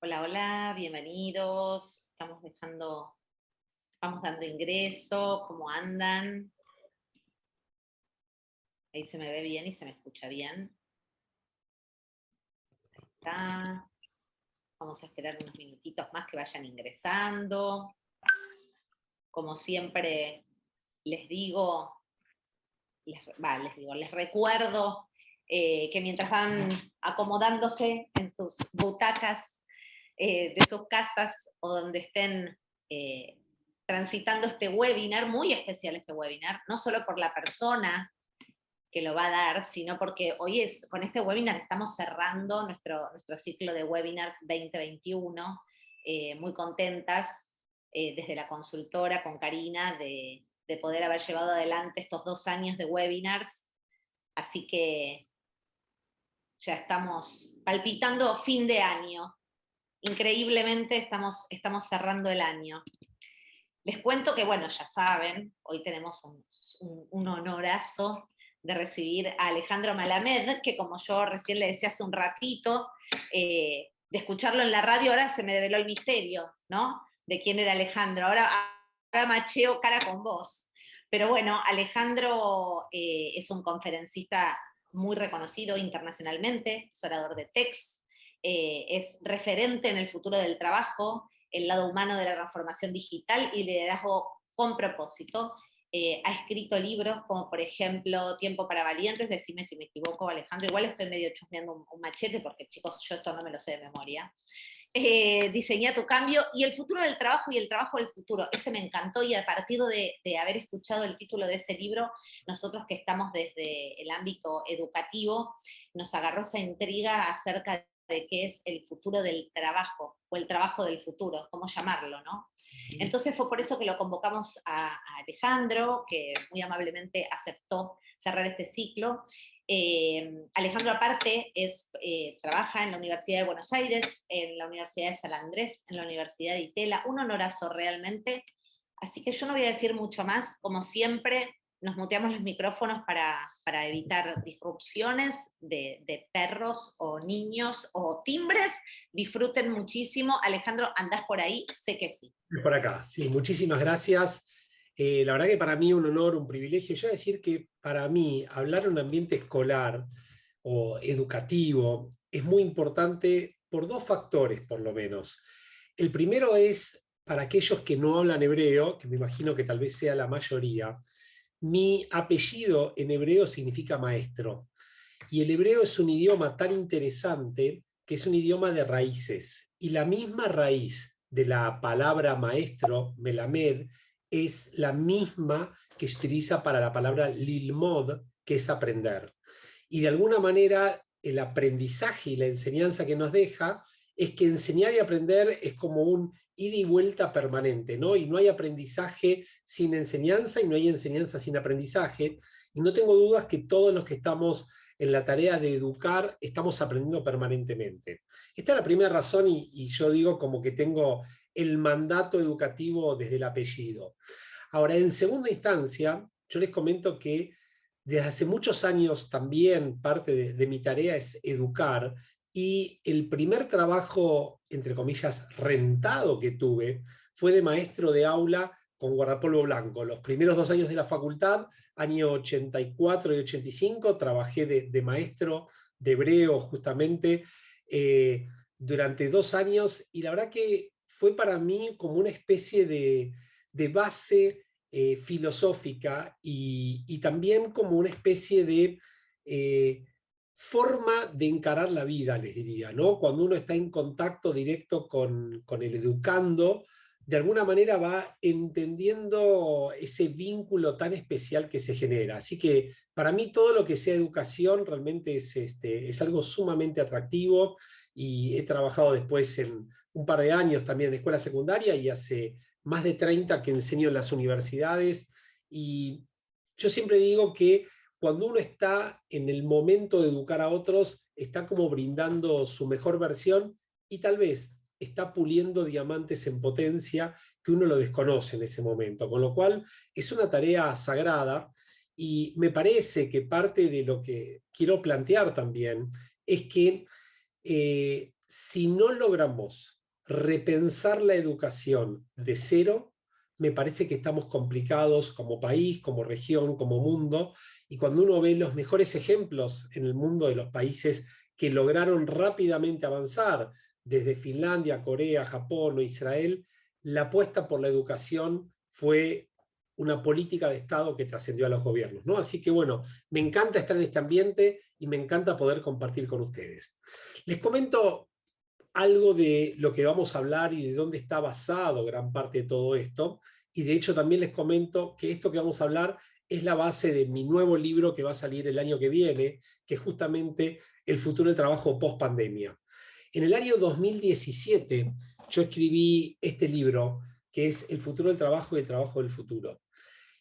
Hola, hola, bienvenidos. Vamos dando ingreso, ¿cómo andan? Ahí se me ve bien y se me escucha bien. Acá. Vamos a esperar unos minutitos más que vayan ingresando. Como siempre les digo, les recuerdo que mientras van acomodándose en sus butacas de sus casas o donde estén transitando este webinar, muy especial este webinar, no solo por la persona que lo va a dar, sino porque con este webinar estamos cerrando nuestro ciclo de webinars 2021, muy contentas desde la consultora con Karina de poder haber llevado adelante estos 2 años de webinars, así que ya estamos palpitando fin de año. Increíblemente estamos cerrando el año. Les cuento que, bueno, ya saben, hoy tenemos un honorazo de recibir a Alejandro Malamed, que como yo recién le decía hace un ratito, de escucharlo en la radio, ahora se me develó el misterio, ¿no? De quién era Alejandro. Ahora macheo cara con voz. Pero bueno, Alejandro es un conferencista muy reconocido internacionalmente, es orador de TEDx, es referente en el futuro del trabajo, el lado humano de la transformación digital y liderazgo con propósito. Ha escrito libros como, por ejemplo, Tiempo para Valientes, decime si me equivoco, Alejandro, igual estoy medio chusmeando un machete porque, chicos, yo esto no me lo sé de memoria. Diseña tu cambio y el futuro del trabajo y el trabajo del futuro. Ese me encantó y a partir de haber escuchado el título de ese libro, nosotros que estamos desde el ámbito educativo, nos agarró esa intriga acerca de qué es el futuro del trabajo o el trabajo del futuro, cómo llamarlo, ¿no? Entonces fue por eso que lo convocamos a Alejandro, que muy amablemente aceptó cerrar este ciclo. Alejandro aparte trabaja en la Universidad de Buenos Aires, en la Universidad de San Andrés, en la Universidad de Itela, un honorazo realmente, así que yo no voy a decir mucho más, como siempre nos muteamos los micrófonos para evitar disrupciones de perros o niños o timbres, disfruten muchísimo. Alejandro, ¿andás por ahí? Sé que sí. Por acá, sí, muchísimas gracias. La verdad que para mí un honor, un privilegio. Yo voy a decir que para mí hablar en un ambiente escolar o educativo es muy importante por 2 factores, por lo menos. El primero es para aquellos que no hablan hebreo, que me imagino que tal vez sea la mayoría. Mi apellido en hebreo significa maestro. Y el hebreo es un idioma tan interesante que es un idioma de raíces. Y la misma raíz de la palabra maestro, melamed, es la misma que se utiliza para la palabra lilmod, que es aprender. Y de alguna manera el aprendizaje y la enseñanza que nos deja es que enseñar y aprender es como un ida y vuelta permanente, ¿no? Y no hay aprendizaje sin enseñanza y no hay enseñanza sin aprendizaje. Y no tengo dudas que todos los que estamos en la tarea de educar estamos aprendiendo permanentemente. Esta es la primera razón y yo digo como que tengo el mandato educativo desde el apellido. Ahora, en segunda instancia, yo les comento que desde hace muchos años también parte de mi tarea es educar y el primer trabajo, entre comillas, rentado que tuve fue de maestro de aula con guardapolvo blanco. Los primeros 2 años de la facultad, año 84 y 85, trabajé de maestro de hebreo justamente durante 2 años y la verdad que fue para mí como una especie de base filosófica y también como una especie de forma de encarar la vida, les diría, ¿no? Cuando uno está en contacto directo con el educando, de alguna manera va entendiendo ese vínculo tan especial que se genera. Así que para mí todo lo que sea educación realmente es algo sumamente atractivo y he trabajado después en un par de años también en escuela secundaria y hace más de 30 que enseño en las universidades y yo siempre digo que cuando uno está en el momento de educar a otros, está como brindando su mejor versión y tal vez está puliendo diamantes en potencia que uno lo desconoce en ese momento, con lo cual es una tarea sagrada y me parece que parte de lo que quiero plantear también es que si no logramos repensar la educación de cero, me parece que estamos complicados como país, como región, como mundo, y cuando uno ve los mejores ejemplos en el mundo de los países que lograron rápidamente avanzar, desde Finlandia, Corea, Japón o Israel, la apuesta por la educación fue una política de Estado que trascendió a los gobiernos, ¿no? Así que bueno, me encanta estar en este ambiente y me encanta poder compartir con ustedes. Les comento algo de lo que vamos a hablar y de dónde está basado gran parte de todo esto. Y de hecho también les comento que esto que vamos a hablar es la base de mi nuevo libro que va a salir el año que viene, que es justamente El futuro del trabajo post pandemia. En el año 2017 yo escribí este libro, que es El futuro del trabajo y el trabajo del futuro.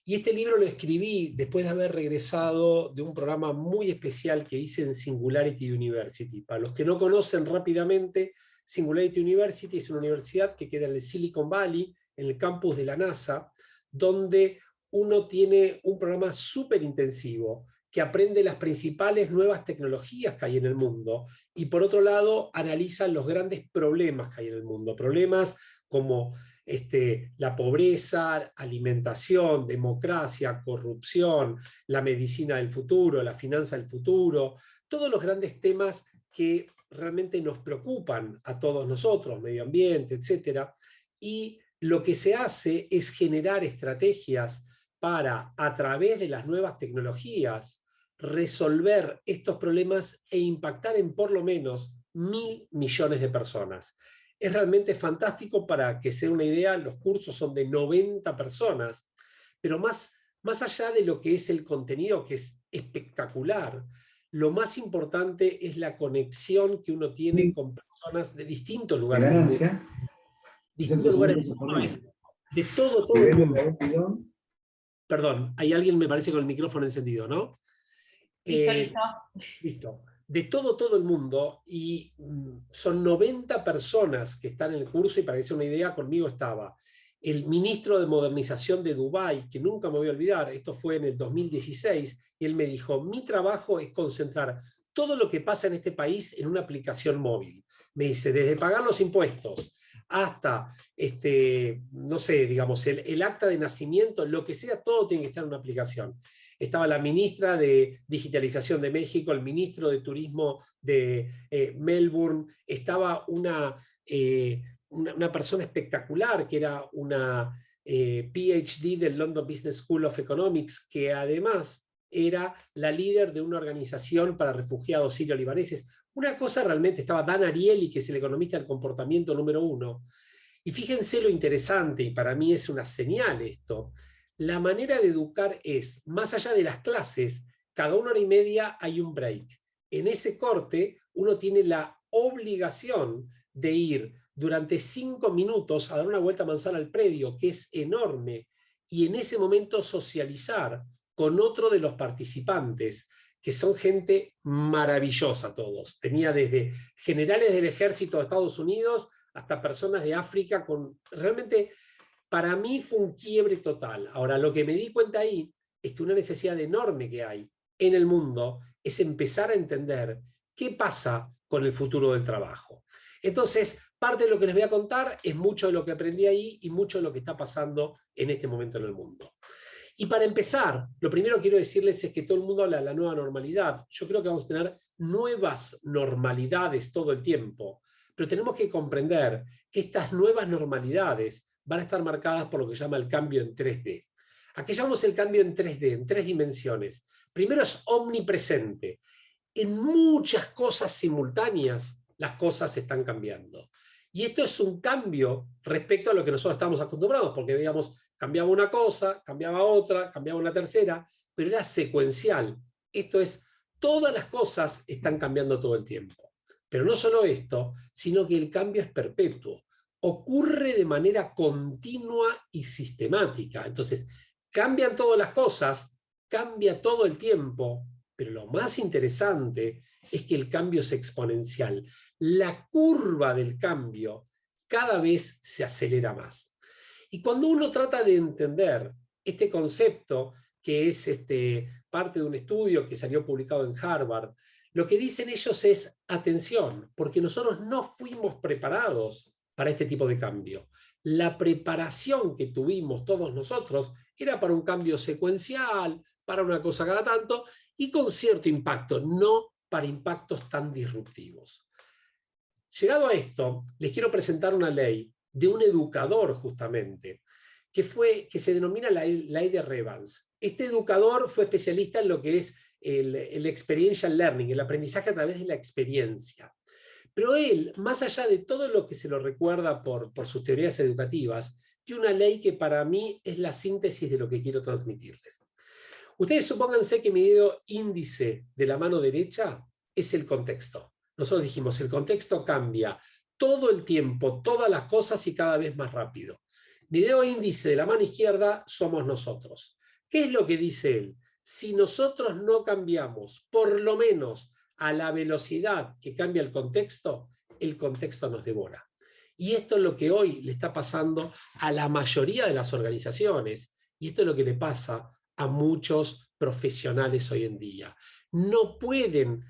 Y este libro lo escribí después de haber regresado de un programa muy especial que hice en Singularity University. Para los que no conocen rápidamente, Singularity University es una universidad que queda en el Silicon Valley, en el campus de la NASA, donde uno tiene un programa súper intensivo que aprende las principales nuevas tecnologías que hay en el mundo y por otro lado analiza los grandes problemas que hay en el mundo, problemas como la pobreza, alimentación, democracia, corrupción, la medicina del futuro, la finanza del futuro, todos los grandes temas que realmente nos preocupan a todos nosotros, medio ambiente, etc. Y lo que se hace es generar estrategias para, a través de las nuevas tecnologías, resolver estos problemas e impactar en por lo menos 1.000 millones de personas. Es realmente fantástico. Para que sea una idea, los cursos son de 90 personas, pero más allá de lo que es el contenido, que es espectacular, lo más importante es la conexión que uno tiene con personas de distintos lugares del mundo. Distintos lugares del mundo es de todo el mundo. Perdón, hay alguien me parece con el micrófono encendido, ¿no? Listo. Listo. De todo el mundo, y son 90 personas que están en el curso, y para que sea una idea, conmigo estaba el ministro de Modernización de Dubái, que nunca me voy a olvidar, esto fue en el 2016, y él me dijo, mi trabajo es concentrar todo lo que pasa en este país en una aplicación móvil. Me dice, desde pagar los impuestos hasta, no sé, digamos, el acta de nacimiento, lo que sea, todo tiene que estar en una aplicación. Estaba la ministra de Digitalización de México, el ministro de Turismo de Melbourne, estaba una persona espectacular que era una PhD del London Business School of Economics, que además era la líder de una organización para refugiados sirio-libaneses. Una cosa realmente, estaba Dan Ariely, que es el economista del comportamiento número 1. Y fíjense lo interesante, y para mí es una señal esto, la manera de educar es, más allá de las clases, cada 1 hora y media hay un break. En ese corte uno tiene la obligación de ir durante 5 minutos a dar una vuelta a manzana al predio, que es enorme, y en ese momento socializar con otro de los participantes, que son gente maravillosa todos. Tenía desde generales del ejército de Estados Unidos hasta personas de África, con realmente, para mí fue un quiebre total. Ahora, lo que me di cuenta ahí es que una necesidad enorme que hay en el mundo es empezar a entender qué pasa con el futuro del trabajo. Entonces, parte de lo que les voy a contar es mucho de lo que aprendí ahí y mucho de lo que está pasando en este momento en el mundo. Y para empezar, lo primero que quiero decirles es que todo el mundo habla de la nueva normalidad. Yo creo que vamos a tener nuevas normalidades todo el tiempo, pero tenemos que comprender que estas nuevas normalidades van a estar marcadas por lo que se llama el cambio en 3D. ¿A qué llamamos el cambio en 3D? En 3 dimensiones. Primero es omnipresente. En muchas cosas simultáneas, las cosas están cambiando. Y esto es un cambio respecto a lo que nosotros estamos acostumbrados, porque veíamos, cambiaba una cosa, cambiaba otra, cambiaba una tercera, pero era secuencial. Esto es, todas las cosas están cambiando todo el tiempo. Pero no solo esto, sino que el cambio es perpetuo. Ocurre de manera continua y sistemática. Entonces, cambian todas las cosas, cambia todo el tiempo, pero lo más interesante es que el cambio es exponencial. La curva del cambio cada vez se acelera más. Y cuando uno trata de entender este concepto, que es parte de un estudio que salió publicado en Harvard, lo que dicen ellos es, atención, porque nosotros no fuimos preparados para este tipo de cambio. La preparación que tuvimos todos nosotros era para un cambio secuencial, para una cosa cada tanto, y con cierto impacto, no para impactos tan disruptivos. Llegado a esto, les quiero presentar una ley de un educador justamente, que se denomina la ley de Revans. Este educador fue especialista en lo que es el experiential learning, el aprendizaje a través de la experiencia. Pero él, más allá de todo lo que se lo recuerda por sus teorías educativas, tiene una ley que para mí es la síntesis de lo que quiero transmitirles. Ustedes supónganse que mi dedo índice de la mano derecha es el contexto. Nosotros dijimos, el contexto cambia todo el tiempo, todas las cosas y cada vez más rápido. Mi dedo índice de la mano izquierda somos nosotros. ¿Qué es lo que dice él? Si nosotros no cambiamos, por lo menos a la velocidad que cambia el contexto nos devora. Y esto es lo que hoy le está pasando a la mayoría de las organizaciones, y esto es lo que le pasa a muchos profesionales hoy en día. No pueden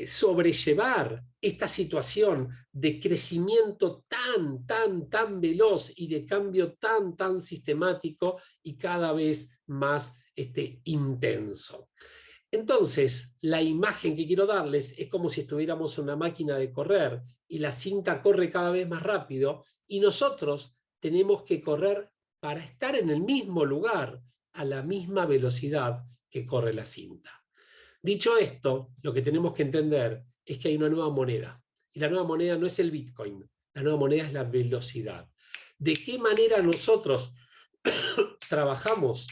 sobrellevar esta situación de crecimiento tan veloz y de cambio tan sistemático y cada vez más intenso. Entonces, la imagen que quiero darles es como si estuviéramos en una máquina de correr y la cinta corre cada vez más rápido y nosotros tenemos que correr para estar en el mismo lugar a la misma velocidad que corre la cinta. Dicho esto, lo que tenemos que entender es que hay una nueva moneda. Y la nueva moneda no es el Bitcoin, la nueva moneda es la velocidad. ¿De qué manera nosotros trabajamos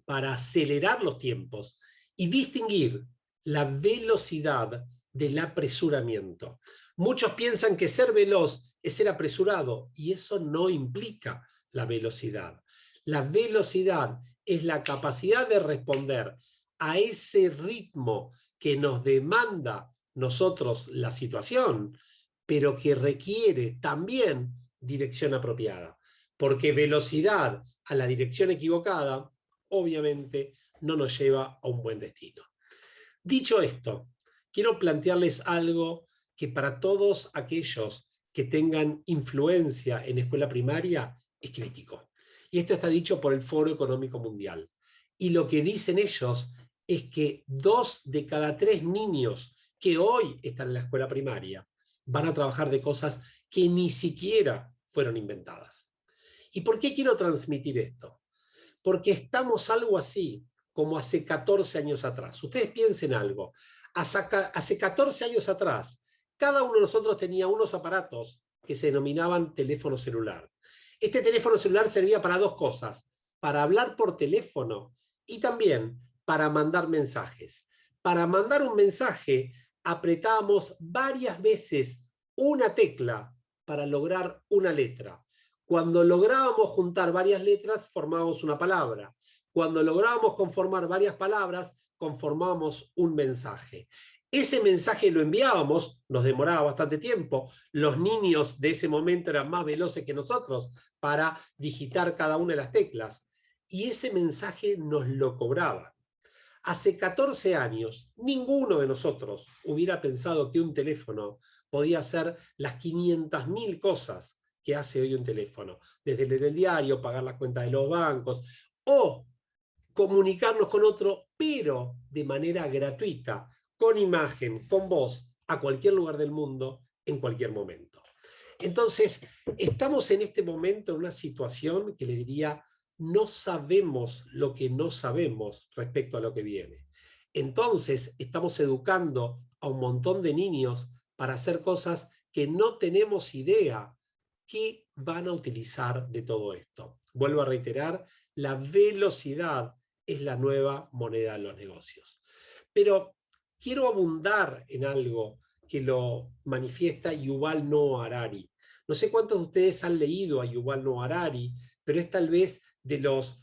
para acelerar los tiempos y distinguir la velocidad del apresuramiento? Muchos piensan que ser veloz es ser apresurado, y eso no implica la velocidad. La velocidad es la capacidad de responder a ese ritmo que nos demanda nosotros la situación, pero que requiere también dirección apropiada. Porque velocidad a la dirección equivocada, obviamente, no nos lleva a un buen destino. Dicho esto, quiero plantearles algo que para todos aquellos que tengan influencia en escuela primaria es crítico. Y esto está dicho por el Foro Económico Mundial. Y lo que dicen ellos es que 2 de cada 3 niños que hoy están en la escuela primaria van a trabajar de cosas que ni siquiera fueron inventadas. ¿Y por qué quiero transmitir esto? Porque estamos algo así como hace 14 años atrás. Ustedes piensen algo. Hace 14 años atrás, cada uno de nosotros tenía unos aparatos que se denominaban teléfono celular. Este teléfono celular servía para 2 cosas: para hablar por teléfono y también para mandar mensajes. Para mandar un mensaje apretábamos varias veces una tecla para lograr una letra. Cuando lográbamos juntar varias letras, formábamos una palabra. Cuando lográbamos conformar varias palabras, conformábamos un mensaje. Ese mensaje lo enviábamos, nos demoraba bastante tiempo. Los niños de ese momento eran más veloces que nosotros para digitar cada una de las teclas. Y ese mensaje nos lo cobraban. Hace 14 años, ninguno de nosotros hubiera pensado que un teléfono podía hacer las 500.000 cosas que hace hoy un teléfono. Desde leer el diario, pagar las cuentas de los bancos, o comunicarnos con otro, pero de manera gratuita, con imagen, con voz, a cualquier lugar del mundo, en cualquier momento. Entonces, estamos en este momento en una situación que le diría: no sabemos lo que no sabemos respecto a lo que viene. Entonces, estamos educando a un montón de niños para hacer cosas que no tenemos idea qué van a utilizar de todo esto. Vuelvo a reiterar, la velocidad es la nueva moneda de los negocios. Pero quiero abundar en algo que lo manifiesta Yuval Noah Harari. No sé cuántos de ustedes han leído a Yuval Noah Harari, pero es tal vez de los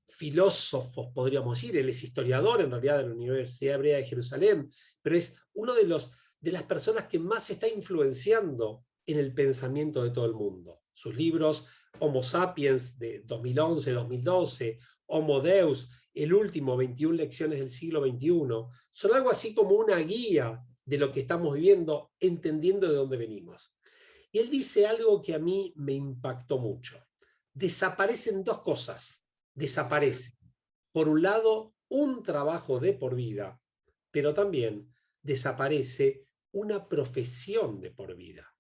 filósofos, podríamos decir. Él es historiador en realidad de la Universidad Hebrea de Jerusalén, pero es uno de las personas que más está influenciando en el pensamiento de todo el mundo. Sus libros Homo Sapiens de 2011-2012, Homo Deus, el último, 21 lecciones del siglo XXI, son algo así como una guía de lo que estamos viviendo, entendiendo de dónde venimos. Y él dice algo que a mí me impactó mucho. Desaparecen dos cosas. Desaparece, por un lado, un trabajo de por vida, pero también desaparece una profesión de por vida.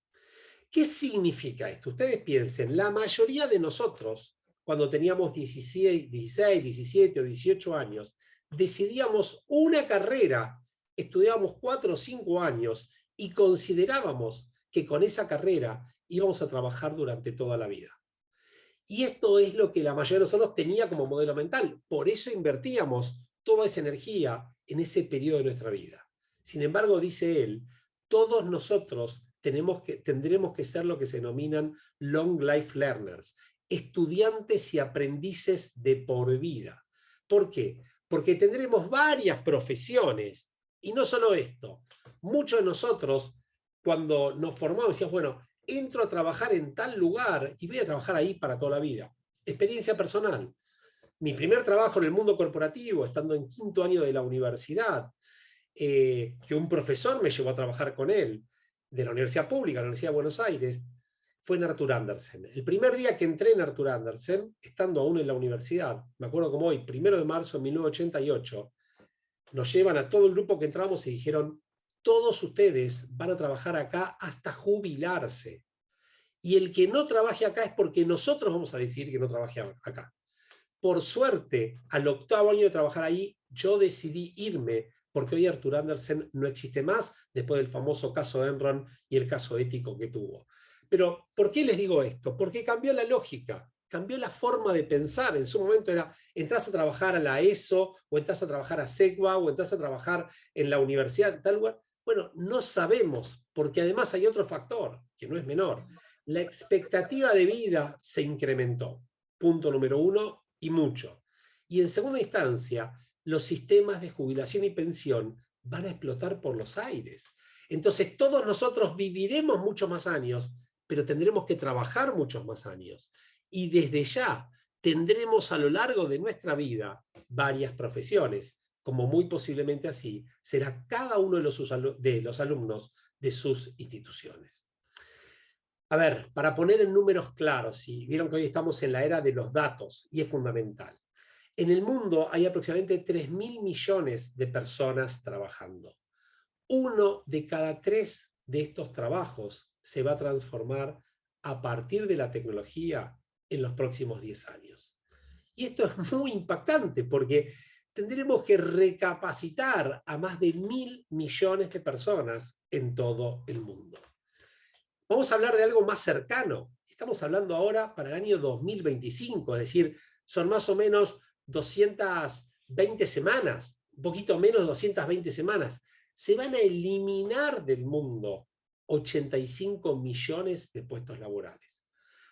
¿Qué significa esto? Ustedes piensen, la mayoría de nosotros, cuando teníamos 16, 17 o 18 años, decidíamos una carrera, estudiábamos 4 o 5 años y considerábamos que con esa carrera íbamos a trabajar durante toda la vida. Y esto es lo que la mayoría de nosotros tenía como modelo mental. Por eso invertíamos toda esa energía en ese periodo de nuestra vida. Sin embargo, dice él, todos nosotros tendremos que ser lo que se denominan long life learners, estudiantes y aprendices de por vida. ¿Por qué? Porque tendremos varias profesiones. Y no solo esto, muchos de nosotros, cuando nos formamos, decíamos, bueno, entro a trabajar en tal lugar y voy a trabajar ahí para toda la vida. Experiencia personal. Mi primer trabajo en el mundo corporativo, estando en 5º año de la universidad, que un profesor me llevó a trabajar con él, de la Universidad Pública, la Universidad de Buenos Aires, fue en Arthur Andersen. El primer día que entré en Arthur Andersen, estando aún en la universidad, me acuerdo como hoy, 1 de marzo de 1988, nos llevan a todo el grupo que entramos y dijeron, todos ustedes van a trabajar acá hasta jubilarse. Y el que no trabaje acá es porque nosotros vamos a decidir que no trabaje acá. Por suerte, al 8º año de trabajar ahí, yo decidí irme, porque hoy Arthur Andersen no existe más, después del famoso caso Enron y el caso ético que tuvo. Pero, ¿por qué les digo esto? Porque cambió la lógica, cambió la forma de pensar. En su momento era, entras a trabajar a la ESO, o entras a trabajar a SECUA, o entras a trabajar en la universidad, tal lugar. Bueno, no sabemos, porque además hay otro factor, que no es menor. La expectativa de vida se incrementó. Punto número 1, y mucho. Y en segunda instancia, los sistemas de jubilación y pensión van a explotar por los aires. Entonces, todos nosotros viviremos muchos más años, pero tendremos que trabajar muchos más años. Y desde ya tendremos a lo largo de nuestra vida varias profesiones, como muy posiblemente así será cada uno de los alumnos de sus instituciones. A ver, para poner en números claros, y vieron que hoy estamos en la era de los datos, y es fundamental. En el mundo hay aproximadamente 3.000 millones de personas trabajando. 1 de cada 3 de estos trabajos se va a transformar a partir de la tecnología en los próximos 10 años. Y esto es muy impactante porque tendremos que recapacitar a más de 1.000 millones de personas en todo el mundo. Vamos a hablar de algo más cercano. Estamos hablando ahora para el año 2025, es decir, son más o menos 220 semanas, un poquito menos de 220 semanas. Se van a eliminar del mundo 85 millones de puestos laborales.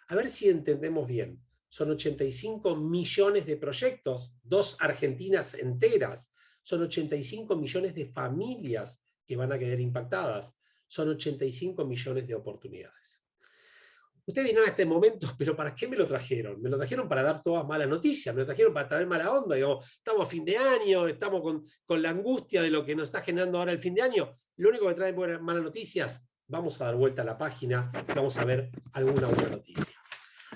A ver si entendemos bien. Son 85 millones de proyectos, 2 Argentinas enteras. Son 85 millones de familias que van a quedar impactadas. Son 85 millones de oportunidades. Ustedes dirán a este momento, pero ¿para qué me lo trajeron? Me lo trajeron para dar todas malas noticias, me lo trajeron para traer mala onda. Digamos, estamos a fin de año, estamos con la angustia de lo que nos está generando ahora el fin de año. Lo único que trae malas noticias, vamos a dar vuelta a la página, vamos a ver alguna buena noticia.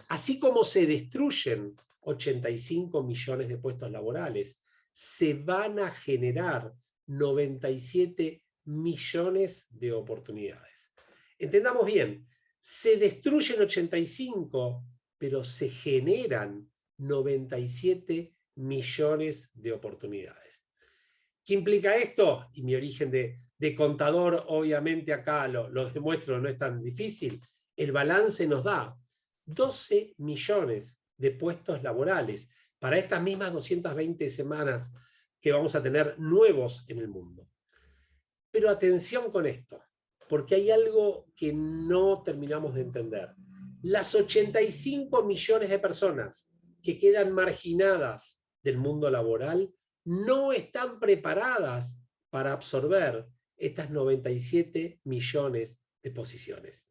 Así como se destruyen 85 millones de puestos laborales, se van a generar 97 millones de oportunidades. Entendamos bien, se destruyen 85, pero se generan 97 millones de oportunidades. ¿Qué implica esto? Y mi origen de contador, obviamente acá lo demuestro, no es tan difícil. El balance nos da 12 millones de puestos laborales para estas mismas 220 semanas que vamos a tener nuevos en el mundo. Pero atención con esto, porque hay algo que no terminamos de entender. Las 85 millones de personas que quedan marginadas del mundo laboral no están preparadas para absorber estas 97 millones de posiciones.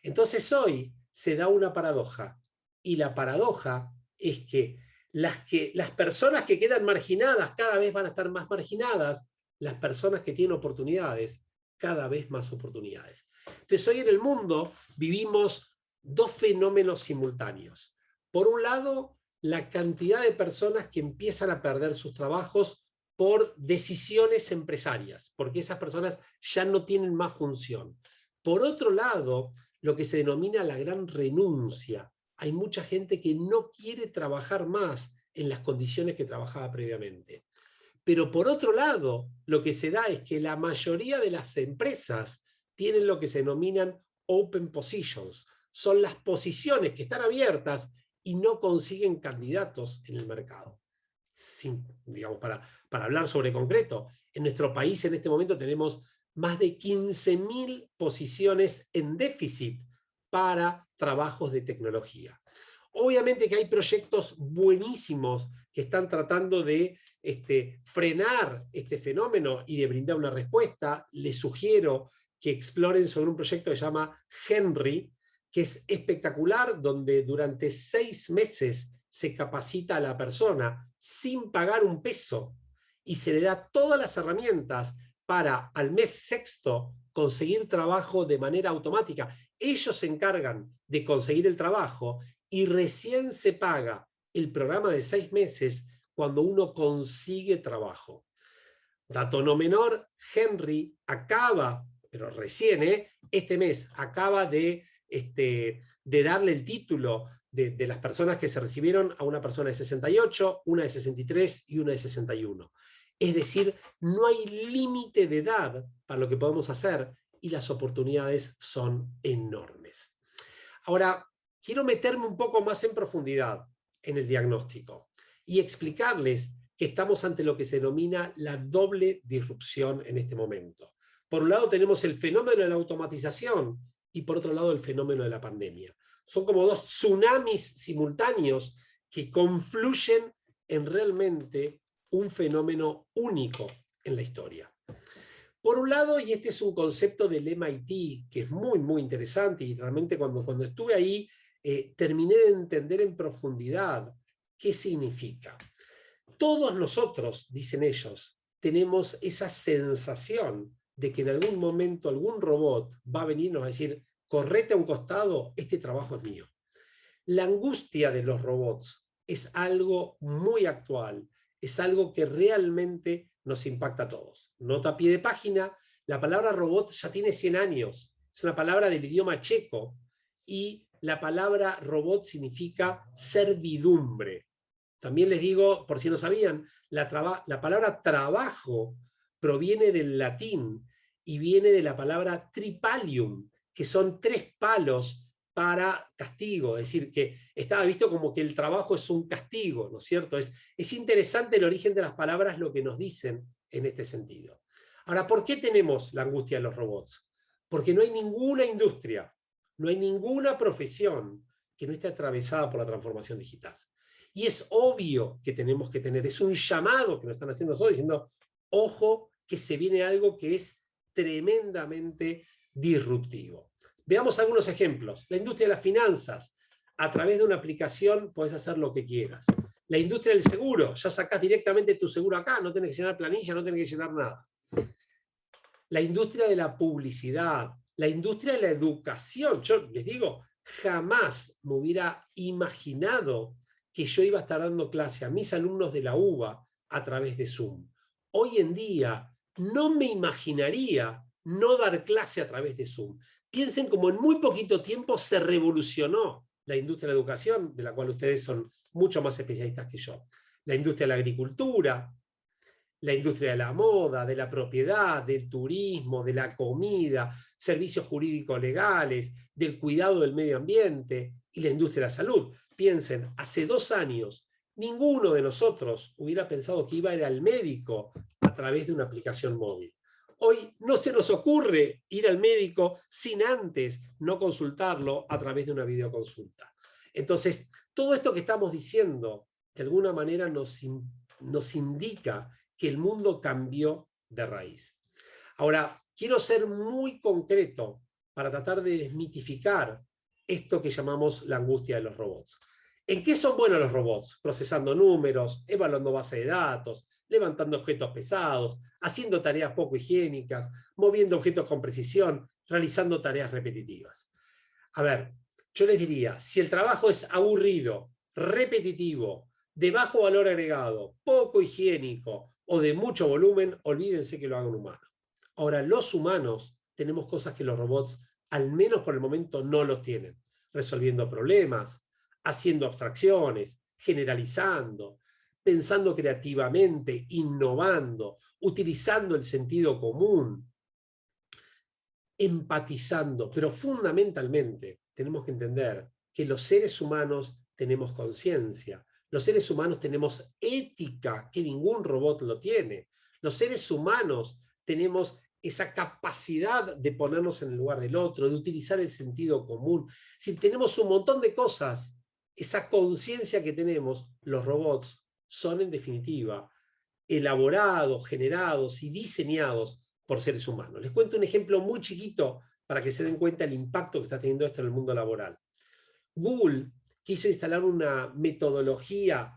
Entonces hoy se da una paradoja, y la paradoja es que las personas que quedan marginadas cada vez van a estar más marginadas, las personas que tienen oportunidades cada vez más oportunidades. Entonces hoy en el mundo vivimos dos fenómenos simultáneos. Por un lado, la cantidad de personas que empiezan a perder sus trabajos por decisiones empresarias, porque esas personas ya no tienen más función. Por otro lado, lo que se denomina la gran renuncia. Hay mucha gente que no quiere trabajar más en las condiciones que trabajaba previamente. Pero por otro lado, lo que se da es que la mayoría de las empresas tienen lo que se denominan open positions. Son las posiciones que están abiertas y no consiguen candidatos en el mercado. Digamos, para hablar sobre concreto, en nuestro país en este momento tenemos más de 15.000 posiciones en déficit para trabajos de tecnología. Obviamente que hay proyectos buenísimos que están tratando de frenar este fenómeno y de brindar una respuesta. Les sugiero que exploren sobre un proyecto que se llama Henry, que es espectacular, donde durante 6 meses se capacita a la persona sin pagar un peso y se le da todas las herramientas para al mes sexto conseguir trabajo de manera automática. Ellos se encargan de conseguir el trabajo y recién se paga el programa de 6 meses cuando uno consigue trabajo. Dato no menor, Henry acaba, pero recién, este mes, acaba de darle el título de las personas que se recibieron a una persona de 68, una de 63 y una de 61. Es decir, no hay límite de edad para lo que podemos hacer y las oportunidades son enormes. Ahora, quiero meterme un poco más en profundidad en el diagnóstico y explicarles que estamos ante lo que se denomina la doble disrupción en este momento. Por un lado tenemos el fenómeno de la automatización y por otro lado el fenómeno de la pandemia. Son como dos tsunamis simultáneos que confluyen en realmente un fenómeno único en la historia. Por un lado, y este es un concepto del MIT que es muy, muy interesante y realmente cuando estuve ahí terminé de entender en profundidad qué significa. Todos nosotros, dicen ellos, tenemos esa sensación de que en algún momento algún robot va a venirnos a decir, correte a un costado, este trabajo es mío. La angustia de los robots es algo muy actual, es algo que realmente nos impacta a todos. Nota a pie de página, la palabra robot ya tiene 100 años, es una palabra del idioma checo y la palabra robot significa servidumbre. También les digo, por si no sabían, la palabra trabajo proviene del latín y viene de la palabra tripalium, que son 3 palos para castigo, es decir, que estaba visto como que el trabajo es un castigo, ¿no es cierto? Es interesante el origen de las palabras, lo que nos dicen en este sentido. Ahora, ¿por qué tenemos la angustia de los robots? Porque no hay ninguna industria, no hay ninguna profesión que no esté atravesada por la transformación digital. Y es obvio que tenemos que tener, es un llamado que nos están haciendo nosotros diciendo, ojo, que se viene algo que es tremendamente disruptivo. Veamos algunos ejemplos. La industria de las finanzas, a través de una aplicación puedes hacer lo que quieras. La industria del seguro, ya sacás directamente tu seguro acá, no tenés que llenar planilla, no tenés que llenar nada. La industria de la publicidad, la industria de la educación. Yo les digo, jamás me hubiera imaginado que yo iba a estar dando clase a mis alumnos de la UBA a través de Zoom. Hoy en día no me imaginaría no dar clase a través de Zoom. Piensen como en muy poquito tiempo se revolucionó la industria de la educación, de la cual ustedes son mucho más especialistas que yo. La industria de la agricultura, la industria de la moda, de la propiedad, del turismo, de la comida, servicios jurídicos legales, del cuidado del medio ambiente y la industria de la salud. Piensen, hace 2 años, ninguno de nosotros hubiera pensado que iba a ir al médico a través de una aplicación móvil. Hoy no se nos ocurre ir al médico sin antes no consultarlo a través de una videoconsulta. Entonces, todo esto que estamos diciendo, de alguna manera nos indica que el mundo cambió de raíz. Ahora, quiero ser muy concreto para tratar de desmitificar esto que llamamos la angustia de los robots. ¿En qué son buenos los robots? Procesando números, evaluando bases de datos, levantando objetos pesados, haciendo tareas poco higiénicas, moviendo objetos con precisión, realizando tareas repetitivas. A ver, yo les diría, si el trabajo es aburrido, repetitivo, de bajo valor agregado, poco higiénico o de mucho volumen, olvídense que lo haga un humano. Ahora, los humanos tenemos cosas que los robots, al menos por el momento, no los tienen. Resolviendo problemas, haciendo abstracciones, generalizando, pensando creativamente, innovando, utilizando el sentido común, empatizando, pero fundamentalmente tenemos que entender que los seres humanos tenemos conciencia, los seres humanos tenemos ética, que ningún robot lo tiene, los seres humanos tenemos esa capacidad de ponernos en el lugar del otro, de utilizar el sentido común. Si tenemos un montón de cosas, esa conciencia que tenemos, los robots son en definitiva elaborados, generados y diseñados por seres humanos. Les cuento un ejemplo muy chiquito para que se den cuenta del impacto que está teniendo esto en el mundo laboral. Google quiso instalar una metodología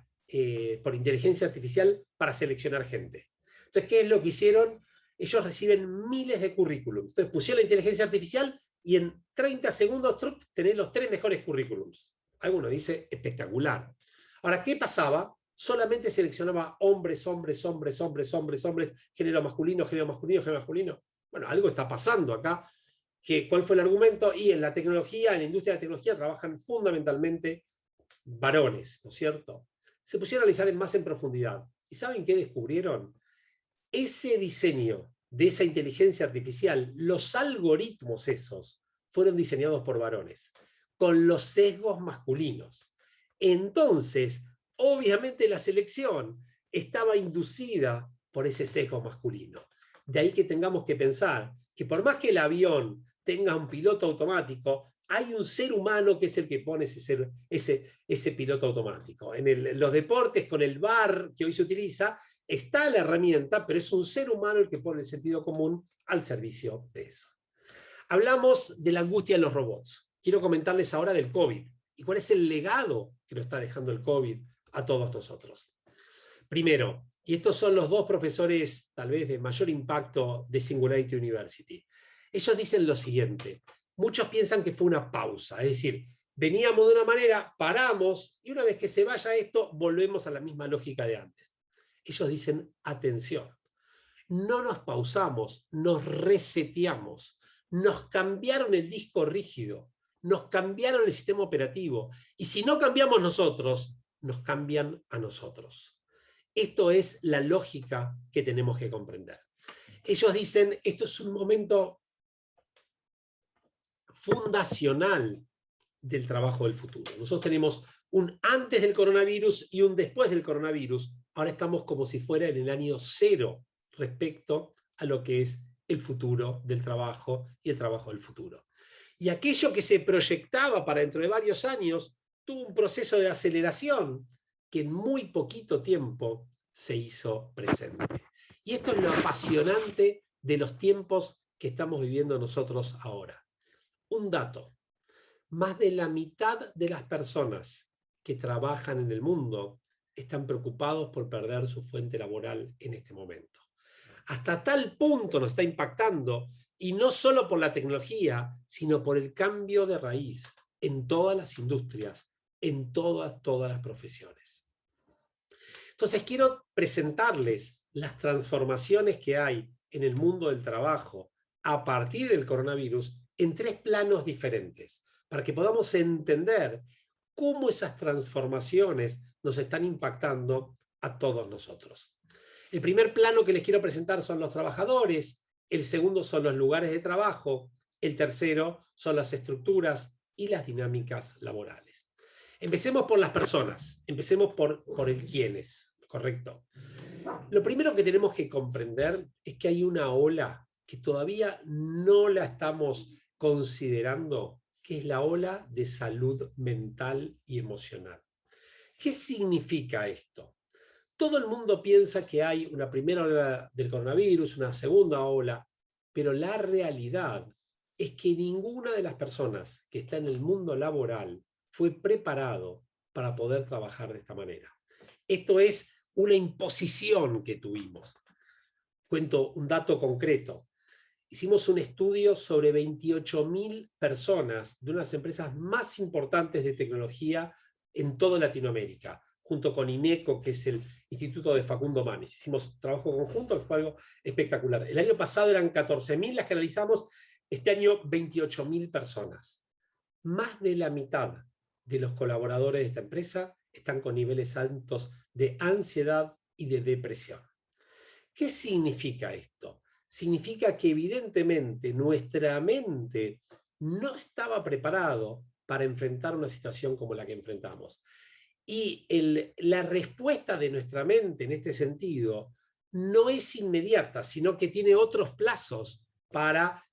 por inteligencia artificial para seleccionar gente. Entonces, ¿qué es lo que hicieron? Ellos reciben miles de currículums. Entonces pusieron la inteligencia artificial y en 30 segundos tenés los 3 mejores currículums. Alguno dice espectacular. Ahora, ¿qué pasaba? Solamente seleccionaba hombres, hombres, hombres, hombres, hombres, hombres, género masculino, género masculino, género masculino. Bueno, algo está pasando acá. ¿Cuál fue el argumento? Y en la tecnología, en la industria de la tecnología, trabajan fundamentalmente varones, ¿no es cierto? Se pusieron a analizar más en profundidad. ¿Y saben qué descubrieron? Ese diseño de esa inteligencia artificial, los algoritmos esos, fueron diseñados por varones, con los sesgos masculinos. Entonces, obviamente la selección estaba inducida por ese sesgo masculino. De ahí que tengamos que pensar que por más que el avión tenga un piloto automático, hay un ser humano que es el que pone ese piloto automático. En los deportes, con el VAR que hoy se utiliza, está la herramienta, pero es un ser humano el que pone el sentido común al servicio de eso. Hablamos de la angustia en los robots. Quiero comentarles ahora del COVID y cuál es el legado que nos está dejando el COVID a todos nosotros. Primero, y estos son los 2 profesores tal vez de mayor impacto de Singularity University. Ellos dicen lo siguiente: muchos piensan que fue una pausa, es decir, veníamos de una manera, paramos, y una vez que se vaya esto, volvemos a la misma lógica de antes. Ellos dicen, atención, no nos pausamos, nos reseteamos, nos cambiaron el disco rígido, nos cambiaron el sistema operativo, y si no cambiamos nosotros, nos cambian a nosotros. Esto es la lógica que tenemos que comprender. Ellos dicen, esto es un momento fundacional del trabajo del futuro. Nosotros tenemos un antes del coronavirus y un después del coronavirus. Ahora estamos como si fuera en el año 0 respecto a lo que es el futuro del trabajo y el trabajo del futuro. Y aquello que se proyectaba para dentro de varios años tuvo un proceso de aceleración que en muy poquito tiempo se hizo presente. Y esto es lo apasionante de los tiempos que estamos viviendo nosotros ahora. Un dato: más de la mitad de las personas que trabajan en el mundo están preocupados por perder su fuente laboral en este momento. Hasta tal punto nos está impactando, y no solo por la tecnología, sino por el cambio de raíz en todas las industrias, en todas las profesiones. Entonces quiero presentarles las transformaciones que hay en el mundo del trabajo a partir del coronavirus en 3 planos diferentes, para que podamos entender cómo esas transformaciones nos están impactando a todos nosotros. El primer plano que les quiero presentar son los trabajadores, el segundo son los lugares de trabajo, el tercero son las estructuras y las dinámicas laborales. Empecemos por las personas, empecemos por el quiénes, ¿correcto? Lo primero que tenemos que comprender es que hay una ola que todavía no la estamos considerando, que es la ola de salud mental y emocional. ¿Qué significa esto? Todo el mundo piensa que hay una primera ola del coronavirus, una segunda ola, pero la realidad es que ninguna de las personas que está en el mundo laboral fue preparado para poder trabajar de esta manera. Esto es una imposición que tuvimos. Cuento un dato concreto. Hicimos un estudio sobre 28.000 personas de unas empresas más importantes de tecnología en toda Latinoamérica, junto con INECO, que es el Instituto de Facundo Manes. Hicimos trabajo conjunto, que fue algo espectacular. El año pasado eran 14.000 las que analizamos, este año 28.000 personas. Más de la mitad de los colaboradores de esta empresa están con niveles altos de ansiedad y de depresión. ¿Qué significa esto? Significa que evidentemente nuestra mente no estaba preparado para enfrentar una situación como la que enfrentamos. Y la respuesta de nuestra mente en este sentido no es inmediata, sino que tiene otros plazos para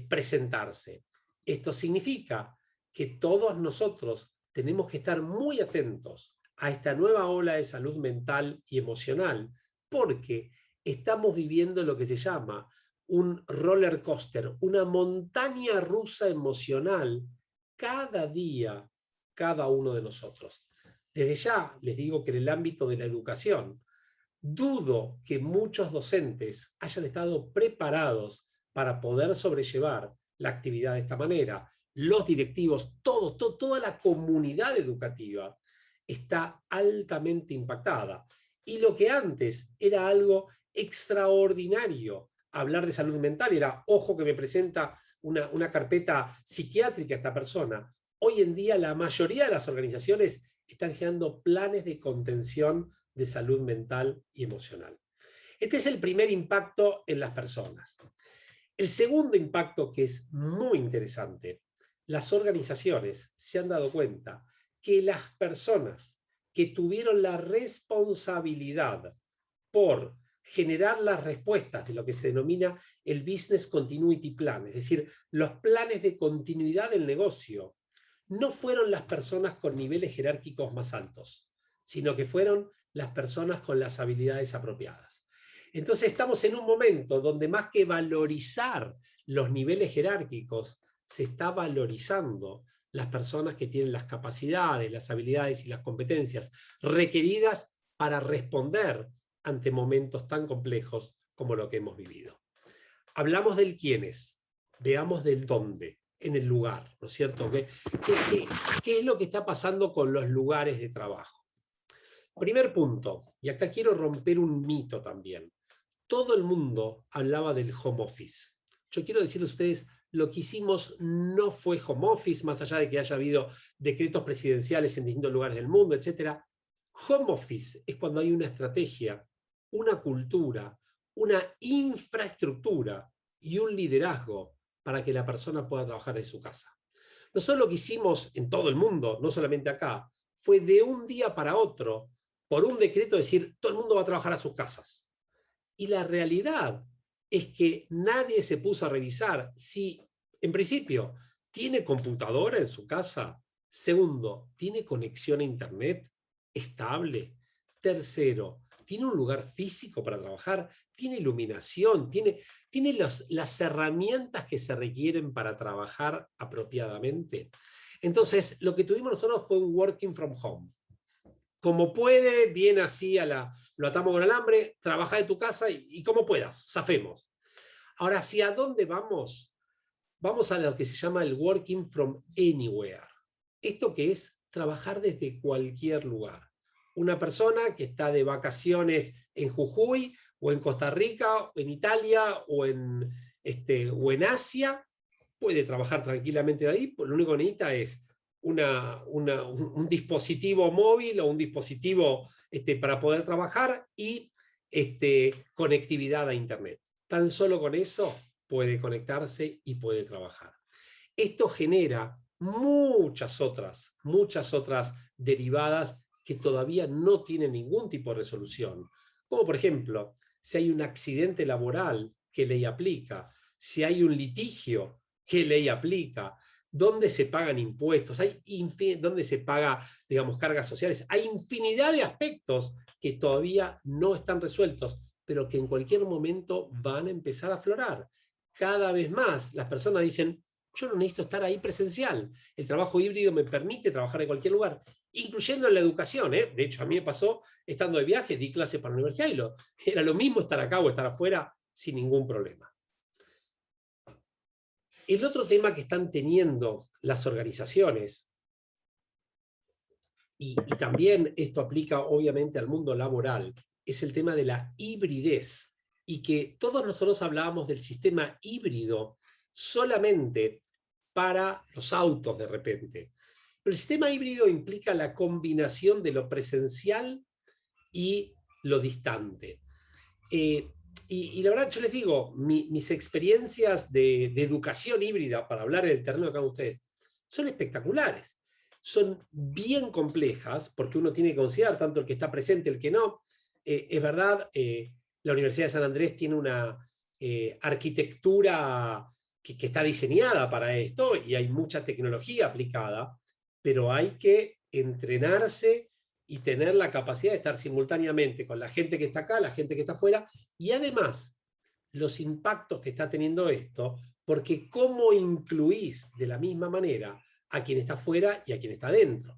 presentarse. Esto significa que todos nosotros tenemos que estar muy atentos a esta nueva ola de salud mental y emocional, porque estamos viviendo lo que se llama un roller coaster, una montaña rusa emocional cada día, cada uno de nosotros. Desde ya les digo que en el ámbito de la educación, dudo que muchos docentes hayan estado preparados para poder sobrellevar la actividad de esta manera. Los directivos, toda la comunidad educativa está altamente impactada. Y lo que antes era algo extraordinario, hablar de salud mental, era, ojo que me presenta una carpeta psiquiátrica a esta persona. Hoy en día la mayoría de las organizaciones están generando planes de contención de salud mental y emocional. Este es el primer impacto en las personas. El segundo impacto, que es muy interesante, las organizaciones se han dado cuenta que las personas que tuvieron la responsabilidad por generar las respuestas de lo que se denomina el Business Continuity Plan, es decir, los planes de continuidad del negocio, no fueron las personas con niveles jerárquicos más altos, sino que fueron las personas con las habilidades apropiadas. Entonces estamos en un momento donde más que valorizar los niveles jerárquicos, se está valorizando las personas que tienen las capacidades, las habilidades y las competencias requeridas para responder ante momentos tan complejos como lo que hemos vivido. Hablamos del quiénes, veamos del dónde, en el lugar, ¿no es cierto? ¿Qué es lo que está pasando con los lugares de trabajo? Primer punto, y acá quiero romper un mito también. Todo el mundo hablaba del home office. Yo quiero decirles a ustedes, lo que hicimos no fue home office, más allá de que haya habido decretos presidenciales en distintos lugares del mundo, etc. Home office es cuando hay una estrategia, una cultura, una infraestructura y un liderazgo para que la persona pueda trabajar en su casa. Nosotros lo que hicimos en todo el mundo, no solamente acá, fue de un día para otro, por un decreto, decir, todo el mundo va a trabajar a sus casas. Y la realidad es que nadie se puso a revisar si, en principio, tiene computadora en su casa. Segundo, tiene conexión a internet estable. Tercero, tiene un lugar físico para trabajar, tiene iluminación, tiene las herramientas que se requieren para trabajar apropiadamente. Entonces, lo que tuvimos nosotros fue un working from home. Como puede, bien así, lo atamos con alambre, trabaja de tu casa y como puedas, zafemos. Ahora, ¿hacia dónde vamos? Vamos a lo que se llama el working from anywhere. ¿Esto qué es? Trabajar desde cualquier lugar. Una persona que está de vacaciones en Jujuy, o en Costa Rica, o en Italia, o en Asia, puede trabajar tranquilamente de ahí, lo único que necesita es un dispositivo móvil o un dispositivo para poder trabajar y conectividad a internet. Tan solo con eso puede conectarse y puede trabajar. Esto genera muchas otras derivadas que todavía no tienen ningún tipo de resolución. Como por ejemplo, si hay un accidente laboral, ¿qué ley aplica? Si hay un litigio, ¿qué ley aplica? ¿Dónde se pagan impuestos? ¿Dónde se paga, digamos, cargas sociales? Hay infinidad de aspectos que todavía no están resueltos, pero que en cualquier momento van a empezar a aflorar. Cada vez más las personas dicen, yo no necesito estar ahí presencial. El trabajo híbrido me permite trabajar en cualquier lugar, incluyendo en la educación. De hecho, a mí me pasó, estando de viaje, di clases para la universidad y era lo mismo estar acá o estar afuera sin ningún problema. El otro tema que están teniendo las organizaciones, y también esto aplica obviamente al mundo laboral, es el tema de la hibridez, y que todos nosotros hablábamos del sistema híbrido solamente para los autos de repente. Pero el sistema híbrido implica la combinación de lo presencial y lo distante. Y la verdad, yo les digo, mis experiencias de educación híbrida, para hablar en el terreno acá con ustedes, son espectaculares. Son bien complejas, porque uno tiene que considerar tanto el que está presente, el que no. Es verdad, la Universidad de San Andrés tiene una arquitectura que está diseñada para esto, y hay mucha tecnología aplicada, pero hay que entrenarse y tener la capacidad de estar simultáneamente con la gente que está acá, la gente que está afuera, y además los impactos que está teniendo esto, porque cómo incluís de la misma manera a quien está afuera y a quien está adentro.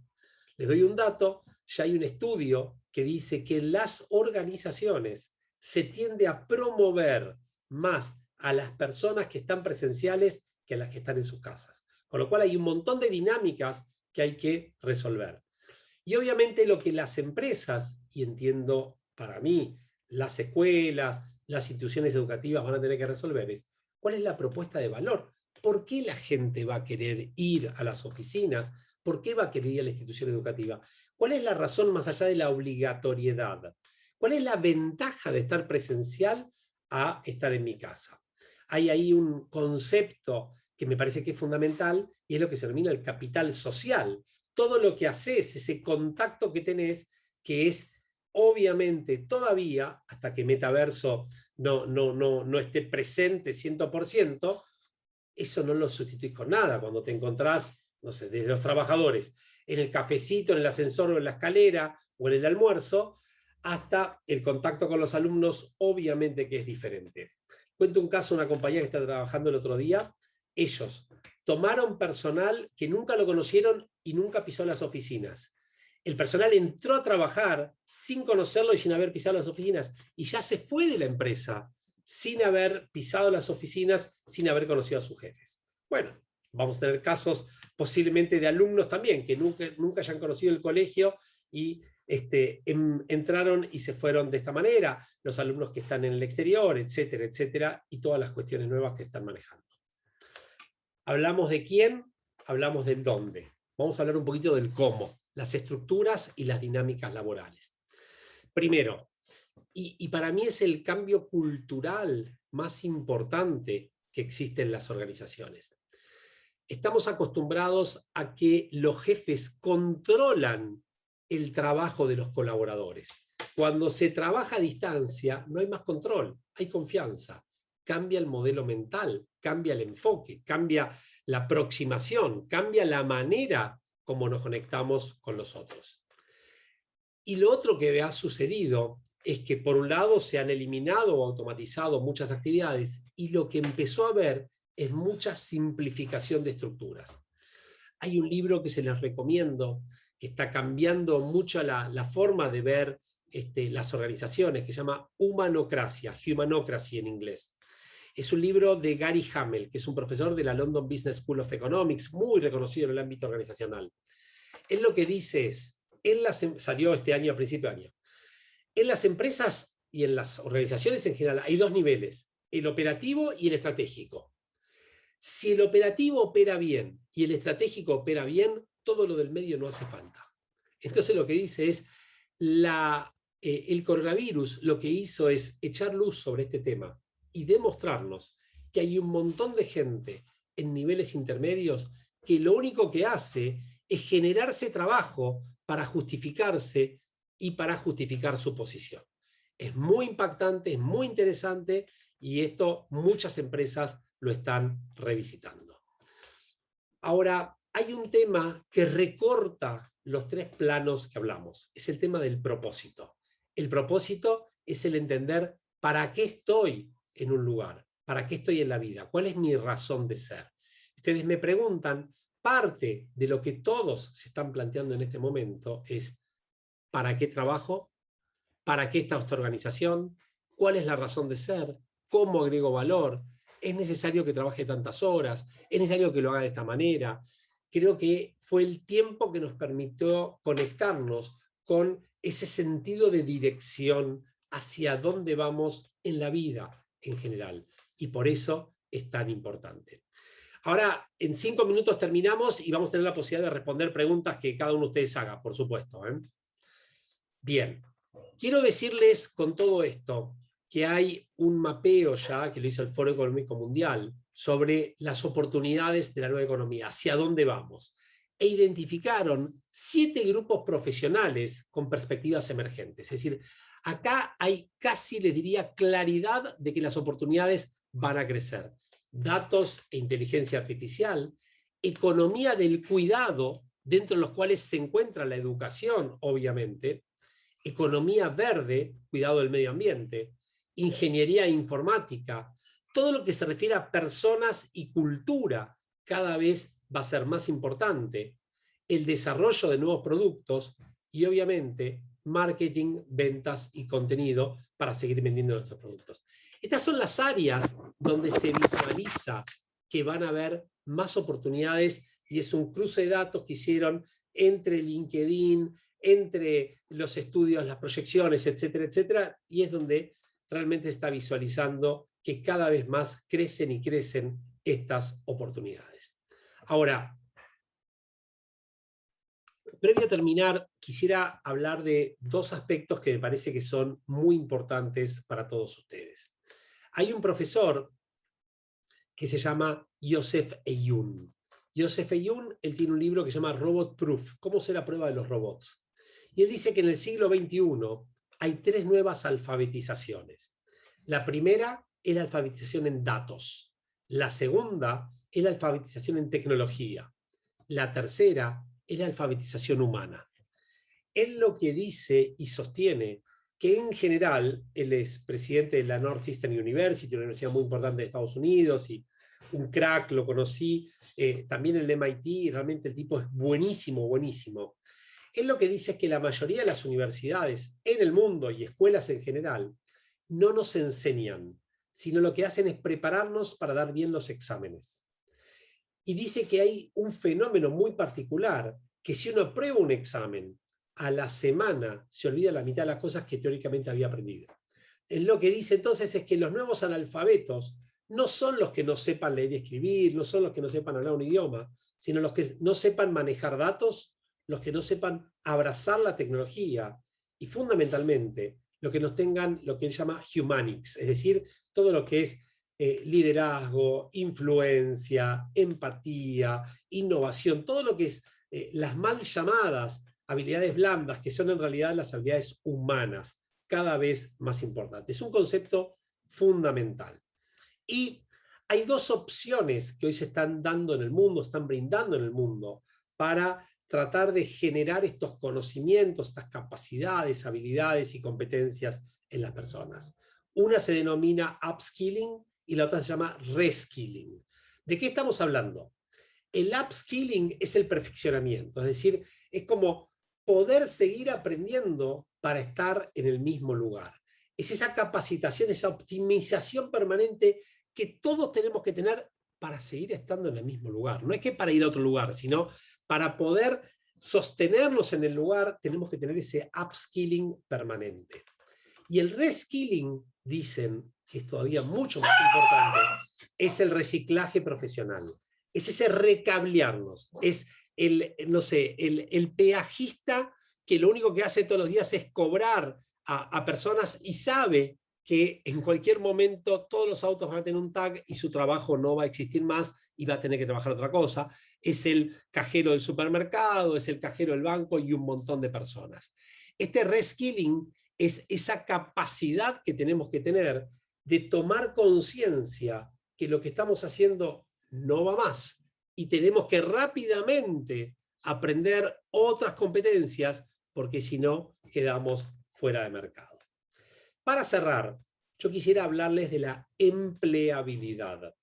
Les doy un dato, ya hay un estudio que dice que en las organizaciones se tiende a promover más a las personas que están presenciales que a las que están en sus casas. Con lo cual hay un montón de dinámicas que hay que resolver. Y obviamente lo que las empresas, y entiendo para mí, las escuelas, las instituciones educativas van a tener que resolver es, ¿cuál es la propuesta de valor? ¿Por qué la gente va a querer ir a las oficinas? ¿Por qué va a querer ir a la institución educativa? ¿Cuál es la razón más allá de la obligatoriedad? ¿Cuál es la ventaja de estar presencial a estar en mi casa? Hay ahí un concepto que me parece que es fundamental, y es lo que se denomina el capital social. Todo lo que haces, ese contacto que tenés, que es obviamente todavía, hasta que Metaverso no esté presente 100%, eso no lo sustituís con nada. Cuando te encontrás, no sé, desde los trabajadores, en el cafecito, en el ascensor o en la escalera, o en el almuerzo, hasta el contacto con los alumnos, obviamente que es diferente. Cuento un caso de una compañía que está trabajando el otro día. Ellos tomaron personal que nunca lo conocieron y nunca pisó las oficinas. El personal entró a trabajar sin conocerlo y sin haber pisado las oficinas, y ya se fue de la empresa sin haber pisado las oficinas, sin haber conocido a sus jefes. Bueno, vamos a tener casos posiblemente de alumnos también, que nunca hayan conocido el colegio y entraron y se fueron de esta manera, los alumnos que están en el exterior, etcétera, etcétera, y todas las cuestiones nuevas que están manejando. Hablamos de quién, hablamos del dónde. Vamos a hablar un poquito del cómo, las estructuras y las dinámicas laborales. Primero, y para mí es el cambio cultural más importante que existe en las organizaciones. Estamos acostumbrados a que los jefes controlan el trabajo de los colaboradores. Cuando se trabaja a distancia, no hay más control, hay confianza. Cambia el modelo mental, cambia el enfoque, cambia la aproximación, cambia la manera como nos conectamos con los otros. Y lo otro que ha sucedido es que por un lado se han eliminado o automatizado muchas actividades, y lo que empezó a haber es mucha simplificación de estructuras. Hay un libro que se les recomiendo, que está cambiando mucho la forma de ver las organizaciones, que se llama Humanocracia, Humanocracy en inglés. Es un libro de Gary Hamel, que es un profesor de la London Business School of Economics, muy reconocido en el ámbito organizacional. Él lo que dice es, salió este año, a principio de año, en las empresas y en las organizaciones en general hay dos niveles, el operativo y el estratégico. Si el operativo opera bien y el estratégico opera bien, todo lo del medio no hace falta. Entonces lo que dice es, el coronavirus lo que hizo es echar luz sobre este tema y demostrarnos que hay un montón de gente en niveles intermedios que lo único que hace es generarse trabajo para justificarse y para justificar su posición. Es muy impactante, es muy interesante, y esto muchas empresas lo están revisitando. Ahora, hay un tema que recorta los tres planos que hablamos, es el tema del propósito. El propósito es el entender para qué estoy en un lugar, para qué estoy en la vida, cuál es mi razón de ser. ustedes me preguntan, parte de lo que todos se están planteando en este momento es ¿para qué trabajo? ¿Para qué está esta organización? ¿Cuál es la razón de ser? ¿Cómo agrego valor? ¿Es necesario que trabaje tantas horas? ¿Es necesario que lo haga de esta manera? Creo que fue el tiempo que nos permitió conectarnos con ese sentido de dirección hacia dónde vamos en la vida en general. Y por eso es tan importante. Ahora, en 5 minutos terminamos y vamos a tener la posibilidad de responder preguntas que cada uno de ustedes haga, por supuesto. Bien, quiero decirles con todo esto que hay un mapeo ya, que lo hizo el Foro Económico Mundial, sobre las oportunidades de la nueva economía, hacia dónde vamos. E identificaron 7 grupos profesionales con perspectivas emergentes. Es decir, acá hay casi, les diría, claridad de que las oportunidades van a crecer. Datos e inteligencia artificial, economía del cuidado, dentro de los cuales se encuentra la educación, obviamente, economía verde, cuidado del medio ambiente, ingeniería informática, todo lo que se refiere a personas y cultura cada vez va a ser más importante, el desarrollo de nuevos productos y obviamente marketing, ventas y contenido para seguir vendiendo nuestros productos. Estas son las áreas donde se visualiza que van a haber más oportunidades y es un cruce de datos que hicieron entre LinkedIn, entre los estudios, las proyecciones, etcétera, etcétera, y es donde realmente está visualizando que cada vez más crecen y crecen estas oportunidades. Ahora, previo a terminar, quisiera hablar de 2 aspectos que me parece que son muy importantes para todos ustedes. Hay un profesor que se llama Joseph Eyun. Joseph Eyun, él tiene un libro que se llama Robot Proof, ¿cómo ser la prueba de los robots? Y él dice que en el siglo XXI hay 3 nuevas alfabetizaciones. La primera es la alfabetización en datos. La segunda es la alfabetización en tecnología. La tercera es la alfabetización humana. Él lo que dice y sostiene que en general, él es presidente de la Northeastern University, una universidad muy importante de Estados Unidos, y un crack, lo conocí, también en el MIT, realmente el tipo es buenísimo, buenísimo. Él lo que dice es que la mayoría de las universidades en el mundo y escuelas en general no nos enseñan, sino lo que hacen es prepararnos para dar bien los exámenes. Y dice que hay un fenómeno muy particular, que si uno aprueba un examen, a la semana se olvida la mitad de las cosas que teóricamente había aprendido. Lo que dice entonces es que los nuevos analfabetos no son los que no sepan leer y escribir, no son los que no sepan hablar un idioma, sino los que no sepan manejar datos, los que no sepan abrazar la tecnología y fundamentalmente los que nos tengan lo que él llama humanics, es decir, todo lo que es liderazgo, influencia, empatía, innovación, todo lo que es las mal llamadas habilidades blandas, que son en realidad las habilidades humanas, cada vez más importantes. Es un concepto fundamental. Y hay 2 opciones que hoy se están dando en el mundo, están brindando en el mundo, para tratar de generar estos conocimientos, estas capacidades, habilidades y competencias en las personas. Una se denomina upskilling y la otra se llama reskilling. ¿De qué estamos hablando? El upskilling es el perfeccionamiento, es decir, es como poder seguir aprendiendo para estar en el mismo lugar. Es esa capacitación, esa optimización permanente que todos tenemos que tener para seguir estando en el mismo lugar. No es que para ir a otro lugar, sino para poder sostenernos en el lugar, tenemos que tener ese upskilling permanente. Y el reskilling, dicen, que es todavía mucho más importante, es el reciclaje profesional. Es ese recablearnos, es no sé, el peajista que lo único que hace todos los días es cobrar a personas y sabe que en cualquier momento todos los autos van a tener un tag y su trabajo no va a existir más y va a tener que trabajar otra cosa. Es el cajero del supermercado, es el cajero del banco y un montón de personas. Este reskilling es esa capacidad que tenemos que tener de tomar conciencia que lo que estamos haciendo no va más y tenemos que rápidamente aprender otras competencias porque si no quedamos fuera de mercado. Para cerrar, yo quisiera hablarles de la empleabilidad.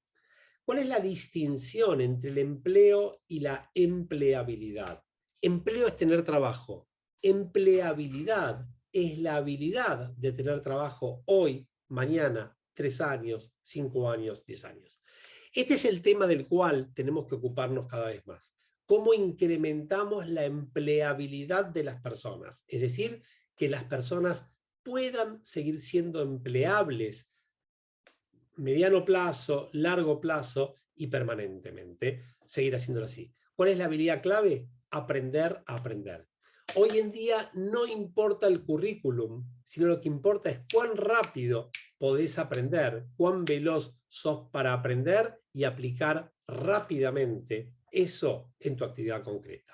¿Cuál es la distinción entre el empleo y la empleabilidad? Empleo es tener trabajo. Empleabilidad es la habilidad de tener trabajo hoy, mañana, 3 años, 5 años, 10 años. Este es el tema del cual tenemos que ocuparnos cada vez más. ¿Cómo incrementamos la empleabilidad de las personas? Es decir, que las personas puedan seguir siendo empleables mediano plazo, largo plazo y permanentemente. Seguir haciéndolo así. ¿Cuál es la habilidad clave? Aprender a aprender. Hoy en día no importa el currículum, sino lo que importa es cuán rápido podés aprender, cuán veloz sos para aprender y aplicar rápidamente eso en tu actividad concreta.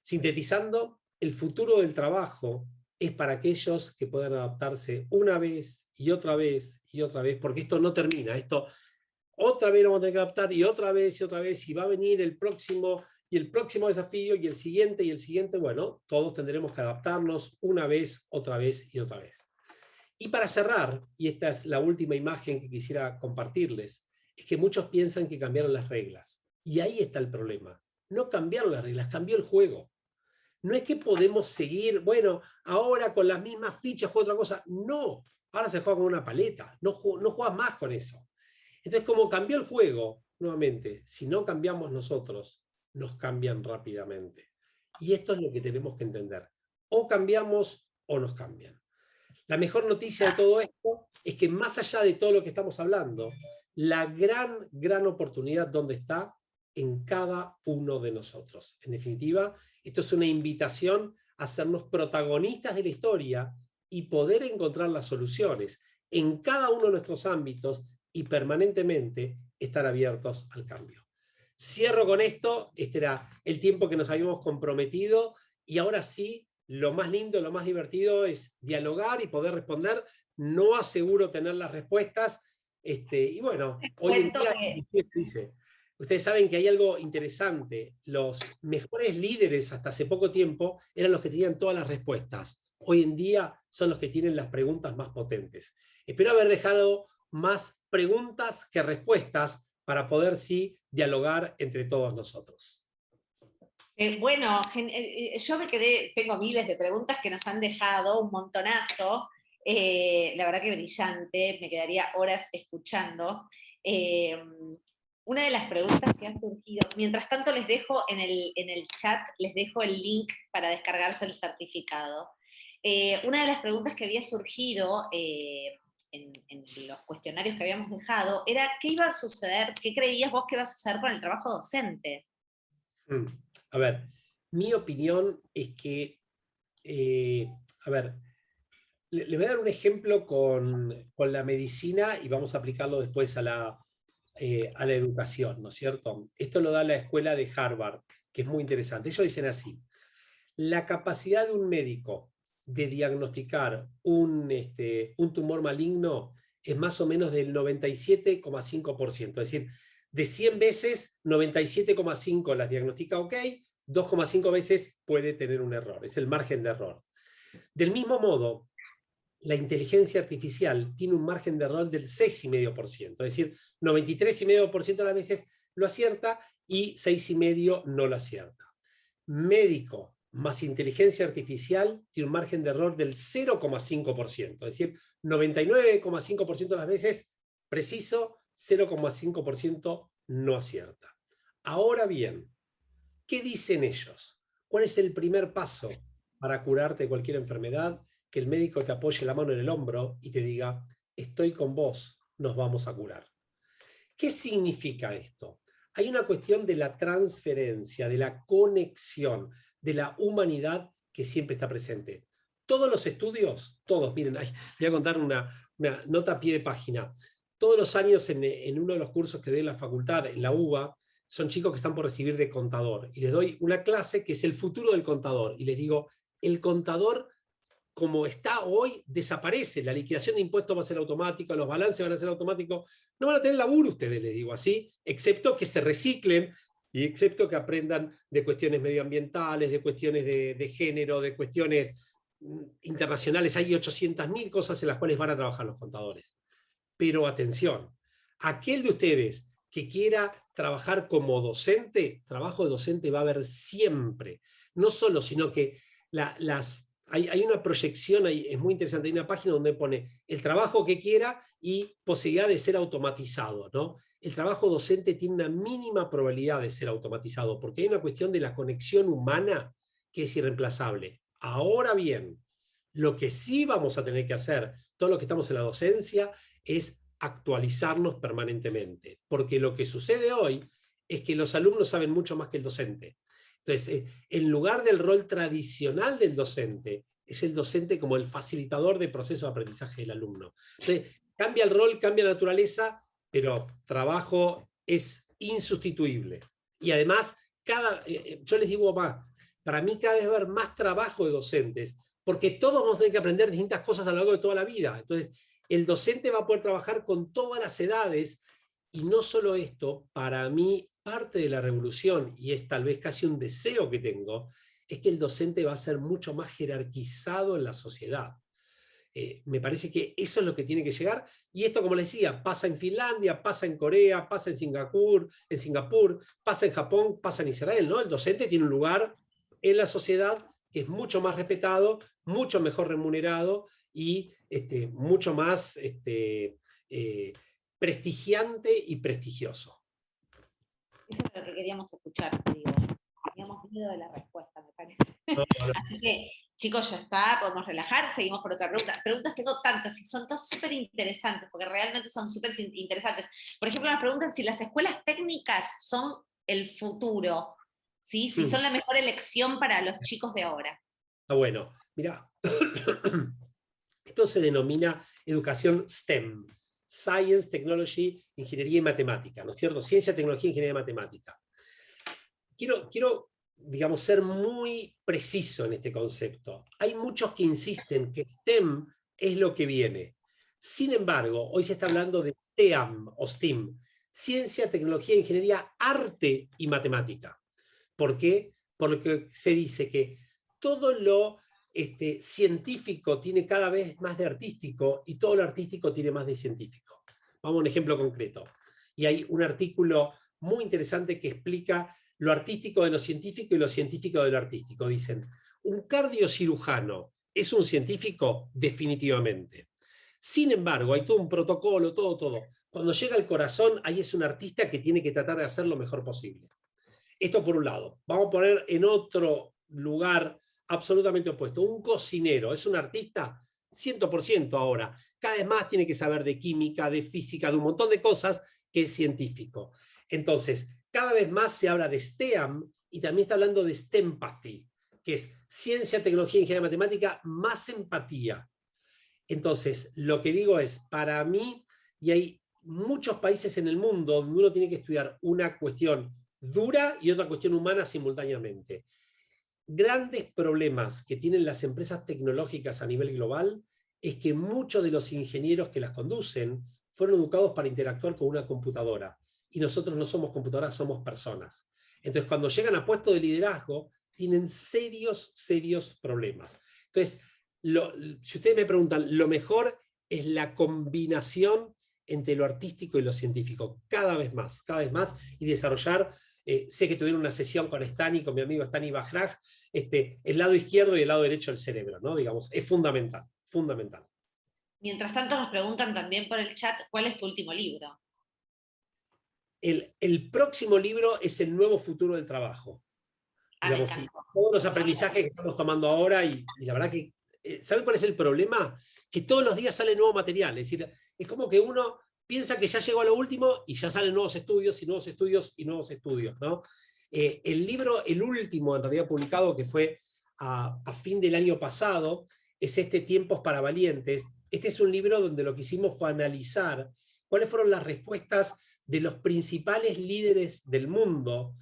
Sintetizando, el futuro del trabajo es para aquellos que puedan adaptarse una vez y otra vez y otra vez, porque esto no termina, esto otra vez lo vamos a tener que adaptar y otra vez y otra vez, y va a venir el próximo y el próximo desafío y el siguiente, bueno, todos tendremos que adaptarnos una vez, otra vez y otra vez. Y para cerrar, y esta es la última imagen que quisiera compartirles, es que muchos piensan que cambiaron las reglas, y ahí está el problema. No cambiaron las reglas, cambió el juego. No es que podemos seguir, bueno, ahora con las mismas fichas juega otra cosa. No, ahora se juega con una paleta, no juegas más con eso. Entonces, como cambió el juego, nuevamente, si no cambiamos nosotros, nos cambian rápidamente. Y esto es lo que tenemos que entender. O cambiamos o nos cambian. La mejor noticia de todo esto es que más allá de todo lo que estamos hablando, la gran oportunidad, ¿dónde está? En cada uno de nosotros. En definitiva, esto es una invitación a hacernos protagonistas de la historia y poder encontrar las soluciones en cada uno de nuestros ámbitos y permanentemente estar abiertos al cambio. Cierro con esto, este era el tiempo que nos habíamos comprometido y ahora sí, lo más lindo, lo más divertido es dialogar y poder responder. No aseguro tener las respuestas, y bueno, hoy en día dice, ustedes saben que hay algo interesante, los mejores líderes hasta hace poco tiempo eran los que tenían todas las respuestas. Hoy en día son los que tienen las preguntas más potentes. Espero haber dejado más preguntas que respuestas para poder sí dialogar entre todos nosotros. Bueno, yo me quedé, tengo miles de preguntas que nos han dejado, un montonazo. La verdad que brillante, me quedaría horas escuchando. Una de las preguntas que ha surgido, mientras tanto les dejo en el chat, les dejo el link para descargarse el certificado. Una de las preguntas que había surgido en los cuestionarios que habíamos dejado era ¿qué iba a suceder, qué creías vos que iba a suceder con el trabajo docente? A ver, mi opinión es que, a ver, les voy a dar un ejemplo con la medicina y vamos a aplicarlo después a la educación, ¿no es cierto? Esto lo da la escuela de Harvard, que es muy interesante. Ellos dicen así, la capacidad de un médico de diagnosticar un tumor maligno es más o menos del 97,5%, es decir, de 100 veces, 97,5 las diagnostica ok, 2,5 veces puede tener un error, es el margen de error. Del mismo modo, la inteligencia artificial tiene un margen de error del 6,5%, es decir, 93,5% de las veces lo acierta y 6,5% no lo acierta. Médico más inteligencia artificial tiene un margen de error del 0,5%, es decir, 99,5% de las veces preciso, 0,5% no acierta. Ahora bien, ¿qué dicen ellos? ¿Cuál es el primer paso para curarte de cualquier enfermedad? Que el médico te apoye la mano en el hombro y te diga, estoy con vos, nos vamos a curar. ¿Qué significa esto? Hay una cuestión de la transferencia, de la conexión, de la humanidad que siempre está presente. Todos los estudios, todos, miren, voy a contar una nota a pie de página. Todos los años en uno de los cursos que doy en la facultad, en la UBA, son chicos que están por recibir de contador. Y les doy una clase que es el futuro del contador. Y les digo, el contador, como está hoy, desaparece. La liquidación de impuestos va a ser automática, los balances van a ser automáticos. No van a tener laburo ustedes, les digo así, excepto que se reciclen y excepto que aprendan de cuestiones medioambientales, de cuestiones de género, de cuestiones internacionales. Hay 800.000 cosas en las cuales van a trabajar los contadores. Pero atención, aquel de ustedes que quiera trabajar como docente, trabajo de docente va a haber siempre. No solo, sino que hay una proyección, es muy interesante, hay una página donde pone el trabajo que quiera y posibilidad de ser automatizado, ¿no? El trabajo docente tiene una mínima probabilidad de ser automatizado, porque hay una cuestión de la conexión humana que es irreemplazable. Ahora bien, lo que sí vamos a tener que hacer, todo lo que estamos en la docencia, es actualizarnos permanentemente, porque lo que sucede hoy es que los alumnos saben mucho más que el docente. Entonces, en lugar del rol tradicional del docente, es el docente como el facilitador del proceso de aprendizaje del alumno. Entonces, cambia el rol, cambia la naturaleza, pero trabajo es insustituible. Y además, yo les digo más, para mí cada vez va a haber más trabajo de docentes, porque todos vamos a tener que aprender distintas cosas a lo largo de toda la vida. Entonces, el docente va a poder trabajar con todas las edades, y no solo esto, para mí parte de la revolución, y es tal vez casi un deseo que tengo, es que el docente va a ser mucho más jerarquizado en la sociedad. Me parece que eso es lo que tiene que llegar, y esto, como les decía, pasa en Finlandia, pasa en Corea, pasa en Singapur, pasa en Japón, pasa en Israel, ¿no? El docente tiene un lugar en la sociedad que es mucho más respetado, mucho mejor remunerado y mucho más prestigiante y prestigioso. Eso es lo que queríamos escuchar, digo. Teníamos miedo de la respuesta, me parece. No, no. Así que, chicos, ya está, podemos relajar, seguimos por otra pregunta. Preguntas tengo tantas y son todas súper interesantes, porque realmente son súper interesantes. Por ejemplo, nos preguntan si las escuelas técnicas son el futuro, ¿sí? Si son la mejor elección para los chicos de ahora. Está bueno. Mirá, esto se denomina educación STEM, Science, Technology, Ingeniería y Matemática, ¿no es cierto? Ciencia, Tecnología, Ingeniería y Matemática. Quiero, digamos, ser muy preciso en este concepto. Hay muchos que insisten que STEM es lo que viene. Sin embargo, hoy se está hablando de STEAM o STEAM, Ciencia, Tecnología, Ingeniería, Arte y Matemática. ¿Por qué? Porque se dice que todo lo científico tiene cada vez más de artístico y todo lo artístico tiene más de científico. Vamos a un ejemplo concreto. Y hay un artículo muy interesante que explica lo artístico de lo científico y lo científico de lo artístico. Dicen, un cardiocirujano es un científico definitivamente. Sin embargo, hay todo un protocolo, todo. Cuando llega al corazón, ahí es un artista que tiene que tratar de hacer lo mejor posible. Esto por un lado. Vamos a poner en otro lugar absolutamente opuesto. Un cocinero, ¿es un artista? 100% ahora. Cada vez más tiene que saber de química, de física, de un montón de cosas que es científico. Entonces, cada vez más se habla de STEAM y también está hablando de STEMpathy, que es ciencia, tecnología, ingeniería, matemática, más empatía. Entonces, lo que digo es, para mí, y hay muchos países en el mundo donde uno tiene que estudiar una cuestión dura y otra cuestión humana simultáneamente. Grandes problemas que tienen las empresas tecnológicas a nivel global es que muchos de los ingenieros que las conducen fueron educados para interactuar con una computadora. Y nosotros no somos computadoras, somos personas. Entonces, cuando llegan a puestos de liderazgo, tienen serios problemas. Entonces, si ustedes me preguntan, lo mejor es la combinación entre lo artístico y lo científico, cada vez más, y desarrollar. Sé que tuvieron una sesión con Stani, con mi amigo Stani Bajraj, el lado izquierdo y el lado derecho del cerebro, ¿no? Digamos, es fundamental. Mientras tanto nos preguntan también por el chat, ¿cuál es tu último libro? El próximo libro es El nuevo futuro del trabajo. Digamos, todos los aprendizajes que estamos tomando ahora, y la verdad que, ¿saben cuál es el problema? Que todos los días sale nuevo material, es decir, es como que uno piensa que ya llegó a lo último y ya salen nuevos estudios y nuevos estudios y nuevos estudios, ¿no? El libro, el último en realidad publicado, que fue a fin del año pasado, es Tiempos para Valientes. Este es un libro donde lo que hicimos fue analizar cuáles fueron las respuestas de los principales líderes del mundo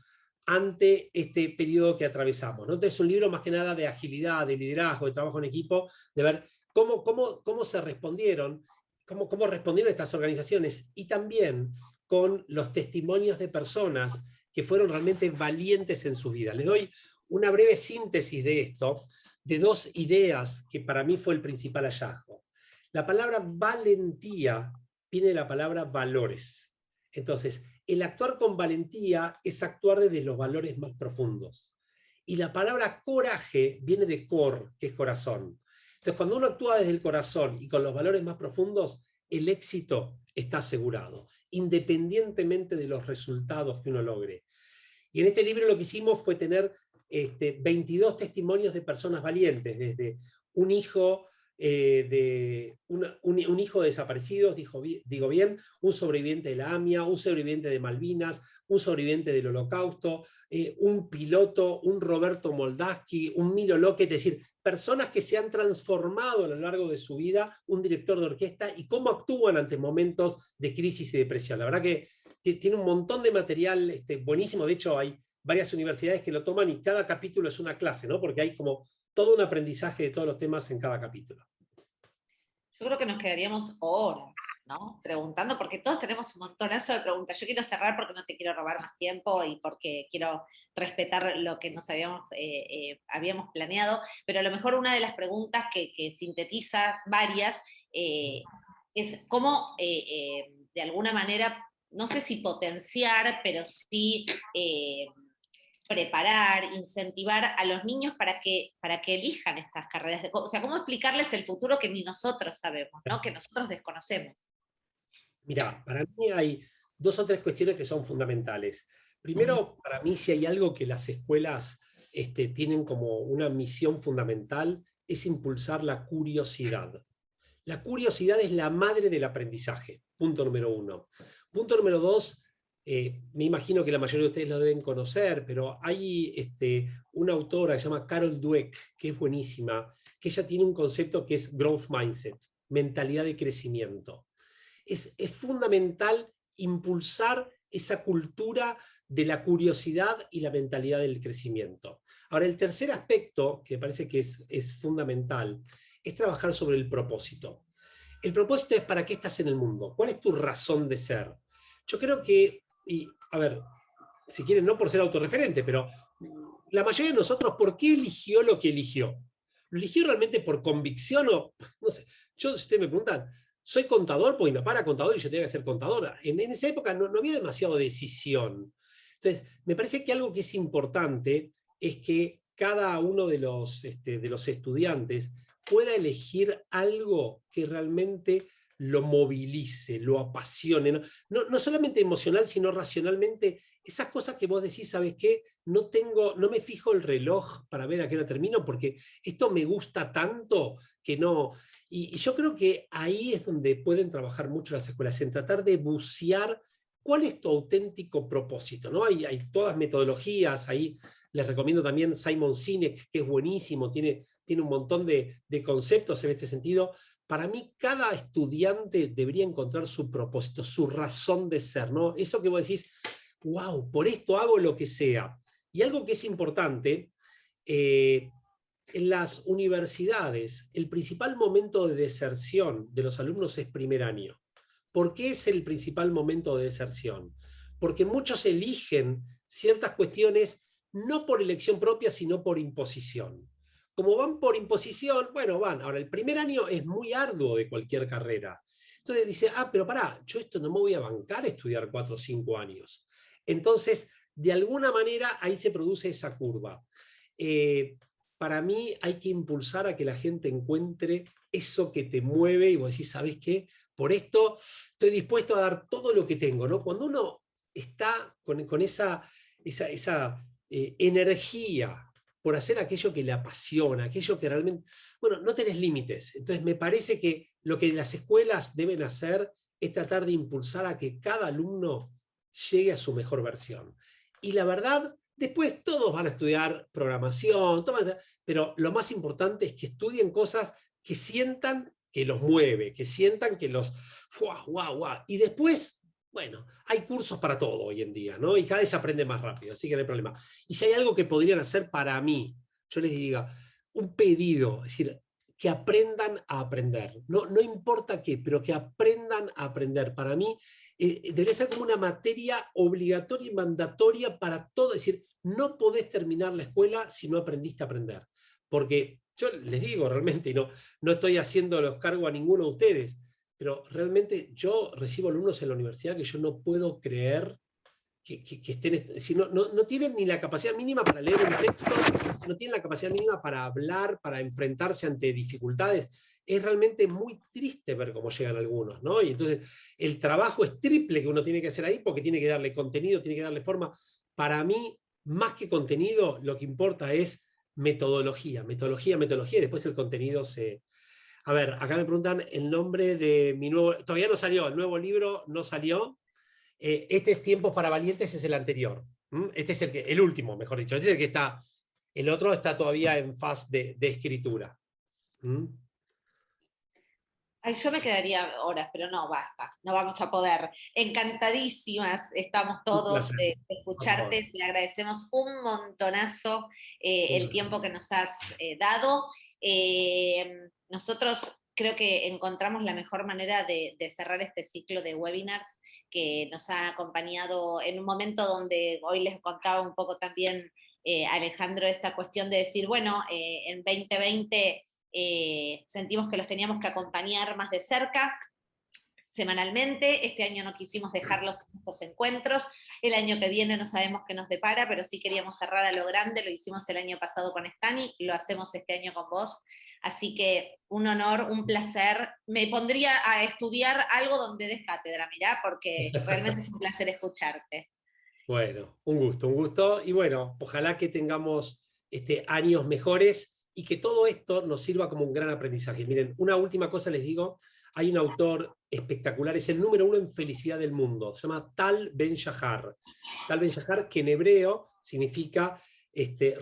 ante este periodo que atravesamos, ¿no? Entonces es un libro más que nada de agilidad, de liderazgo, de trabajo en equipo, de ver cómo se respondieron, cómo respondieron estas organizaciones, y también con los testimonios de personas que fueron realmente valientes en su vida. Les doy una breve síntesis de esto, de dos ideas que para mí fue el principal hallazgo. La palabra valentía viene de la palabra valores. Entonces, el actuar con valentía es actuar desde los valores más profundos. Y la palabra coraje viene de cor, que es corazón. Entonces, cuando uno actúa desde el corazón y con los valores más profundos, el éxito está asegurado, independientemente de los resultados que uno logre. Y en este libro lo que hicimos fue tener 22 testimonios de personas valientes, desde un hijo un hijo de desaparecidos, digo bien, un sobreviviente de la AMIA, un sobreviviente de Malvinas, un sobreviviente del Holocausto, un piloto, un Roberto Moldaski, un Milo Lockett, es decir, personas que se han transformado a lo largo de su vida, un director de orquesta, y cómo actúan ante momentos de crisis y depresión. La verdad que tiene un montón de material buenísimo. De hecho, hay varias universidades que lo toman y cada capítulo es una clase, ¿no? Porque hay como todo un aprendizaje de todos los temas en cada capítulo. Yo creo que nos quedaríamos horas, ¿no? Preguntando, porque todos tenemos un montonazo de preguntas. Yo quiero cerrar porque no te quiero robar más tiempo y porque quiero respetar lo que nos habíamos planeado, pero a lo mejor una de las preguntas que sintetiza varias es cómo, de alguna manera, no sé si potenciar, pero sí preparar, incentivar a los niños para que elijan estas carreras. O sea, cómo explicarles el futuro que ni nosotros sabemos, ¿no? Que nosotros desconocemos. Mira, para mí hay 2 o 3 cuestiones que son fundamentales. Primero, para mí, si hay algo que las escuelas tienen como una misión fundamental, es impulsar la curiosidad. La curiosidad es la madre del aprendizaje, punto número 1. Punto número 2, me imagino que la mayoría de ustedes lo deben conocer, pero hay una autora que se llama Carol Dweck, que es buenísima, que ella tiene un concepto que es growth mindset, mentalidad de crecimiento. Es fundamental impulsar esa cultura de la curiosidad y la mentalidad del crecimiento. Ahora, el tercer aspecto, que me parece que es fundamental, es trabajar sobre el propósito. El propósito es para qué estás en el mundo, cuál es tu razón de ser. Yo creo que, y a ver, si quieren, no por ser autorreferente, pero la mayoría de nosotros, ¿por qué eligió lo que eligió? ¿Lo eligió realmente por convicción o, no sé, yo, si ustedes me preguntan, soy contador, porque mi papá era contador y yo tenía que ser contadora. En esa época no había demasiado decisión. Entonces, me parece que algo que es importante es que cada uno de los estudiantes pueda elegir algo que realmente lo movilice, lo apasione, no solamente emocional, sino racionalmente, esas cosas que vos decís, ¿sabes qué? No me fijo el reloj para ver a qué hora termino, porque esto me gusta tanto que no. Y yo creo que ahí es donde pueden trabajar mucho las escuelas, en tratar de bucear cuál es tu auténtico propósito, ¿no? Hay todas metodologías, ahí les recomiendo también Simon Sinek, que es buenísimo, tiene un montón de conceptos en este sentido. Para mí, cada estudiante debería encontrar su propósito, su razón de ser, ¿no? Eso que vos decís, wow, por esto hago lo que sea. Y algo que es importante, en las universidades, el principal momento de deserción de los alumnos es primer año. ¿Por qué es el principal momento de deserción? Porque muchos eligen ciertas cuestiones no por elección propia, sino por imposición. Como van por imposición, bueno, van. Ahora, el primer año es muy arduo de cualquier carrera. Entonces dice, pero pará, yo esto no me voy a bancar a estudiar 4 o 5 años. Entonces, de alguna manera, ahí se produce esa curva. Para mí hay que impulsar a que la gente encuentre eso que te mueve y vos decís, ¿sabés qué? Por esto estoy dispuesto a dar todo lo que tengo, ¿no? Cuando uno está con esa energía por hacer aquello que le apasiona, aquello que realmente, bueno, no tenés límites. Entonces me parece que lo que las escuelas deben hacer es tratar de impulsar a que cada alumno llegue a su mejor versión. Y la verdad, después todos van a estudiar programación, pero lo más importante es que estudien cosas que sientan que los mueve, que sientan que los... Y después, bueno, hay cursos para todo hoy en día, ¿no? Y cada vez se aprende más rápido, así que no hay problema. Y si hay algo que podrían hacer para mí, yo les diría, un pedido, es decir, que aprendan a aprender. No importa qué, pero que aprendan a aprender. Para mí, debería ser como una materia obligatoria y mandatoria para todo. Es decir, no podés terminar la escuela si no aprendiste a aprender. Porque yo les digo realmente, y no estoy haciendo los cargos a ninguno de ustedes, pero realmente yo recibo alumnos en la universidad que yo no puedo creer que estén, si no tienen ni la capacidad mínima para leer un texto, no tienen la capacidad mínima para hablar, para enfrentarse ante dificultades. Es realmente muy triste ver cómo llegan algunos, ¿no? Y entonces el trabajo es triple que uno tiene que hacer ahí porque tiene que darle contenido, tiene que darle forma. Para mí, más que contenido, lo que importa es metodología, metodología, metodología, y después el contenido se... A ver, acá me preguntan el nombre de mi nuevo... Todavía no salió, el nuevo libro no salió. Este es Tiempos para Valientes, es el anterior. Este es el último, mejor dicho. Este es el que está... El otro está todavía en fase de escritura. ¿Mm? Ay, yo me quedaría horas, pero no, basta, no vamos a poder. Encantadísimas estamos Un todos placer, de por favor. escucharte, te agradecemos un montonazo Un el placer. tiempo que nos has dado. Nosotros creo que encontramos la mejor manera de cerrar este ciclo de webinars que nos ha acompañado en un momento donde hoy les contaba un poco también Alejandro esta cuestión de decir, bueno, en 2020 sentimos que los teníamos que acompañar más de cerca, semanalmente. Este año no quisimos dejarlos en estos encuentros. El año que viene no sabemos qué nos depara, pero sí queríamos cerrar a lo grande. Lo hicimos el año pasado con Stani, lo hacemos este año con vos. Así que un honor, un placer. Me pondría a estudiar algo donde des cátedra, mirá, porque realmente es un placer escucharte. Bueno, un gusto, un gusto. Y bueno, ojalá que tengamos años mejores y que todo esto nos sirva como un gran aprendizaje. Miren, una última cosa les digo. Hay un autor espectacular, es el número 1 en felicidad del mundo. Se llama Tal Ben Shahar. Tal Ben Shahar, que en hebreo significa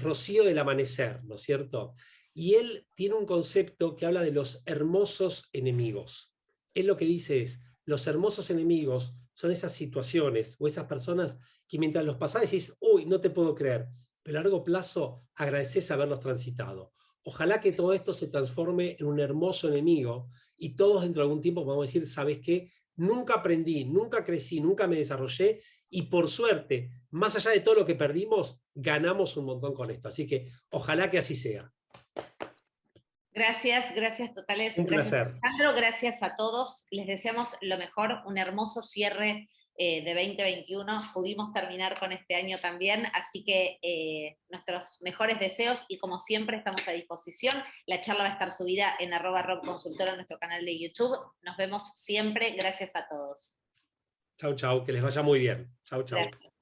rocío del amanecer, ¿no es cierto? Y él tiene un concepto que habla de los hermosos enemigos. Él lo que dice es, los hermosos enemigos son esas situaciones o esas personas que mientras los pasás decís, uy, no te puedo creer, pero a largo plazo agradeces haberlos transitado. Ojalá que todo esto se transforme en un hermoso enemigo y todos dentro de algún tiempo vamos a decir, ¿sabes qué? Nunca aprendí, nunca crecí, nunca me desarrollé y por suerte, más allá de todo lo que perdimos, ganamos un montón con esto. Así que ojalá que así sea. Gracias, gracias totales, Un gracias placer. Alejandro, gracias a todos. Les deseamos lo mejor, un hermoso cierre de 2021. Pudimos terminar con este año también, así que nuestros mejores deseos y como siempre estamos a disposición. La charla va a estar subida en @rockconsultora en nuestro canal de YouTube. Nos vemos siempre, gracias a todos. Chau, chau, que les vaya muy bien. Chau, chau. Gracias.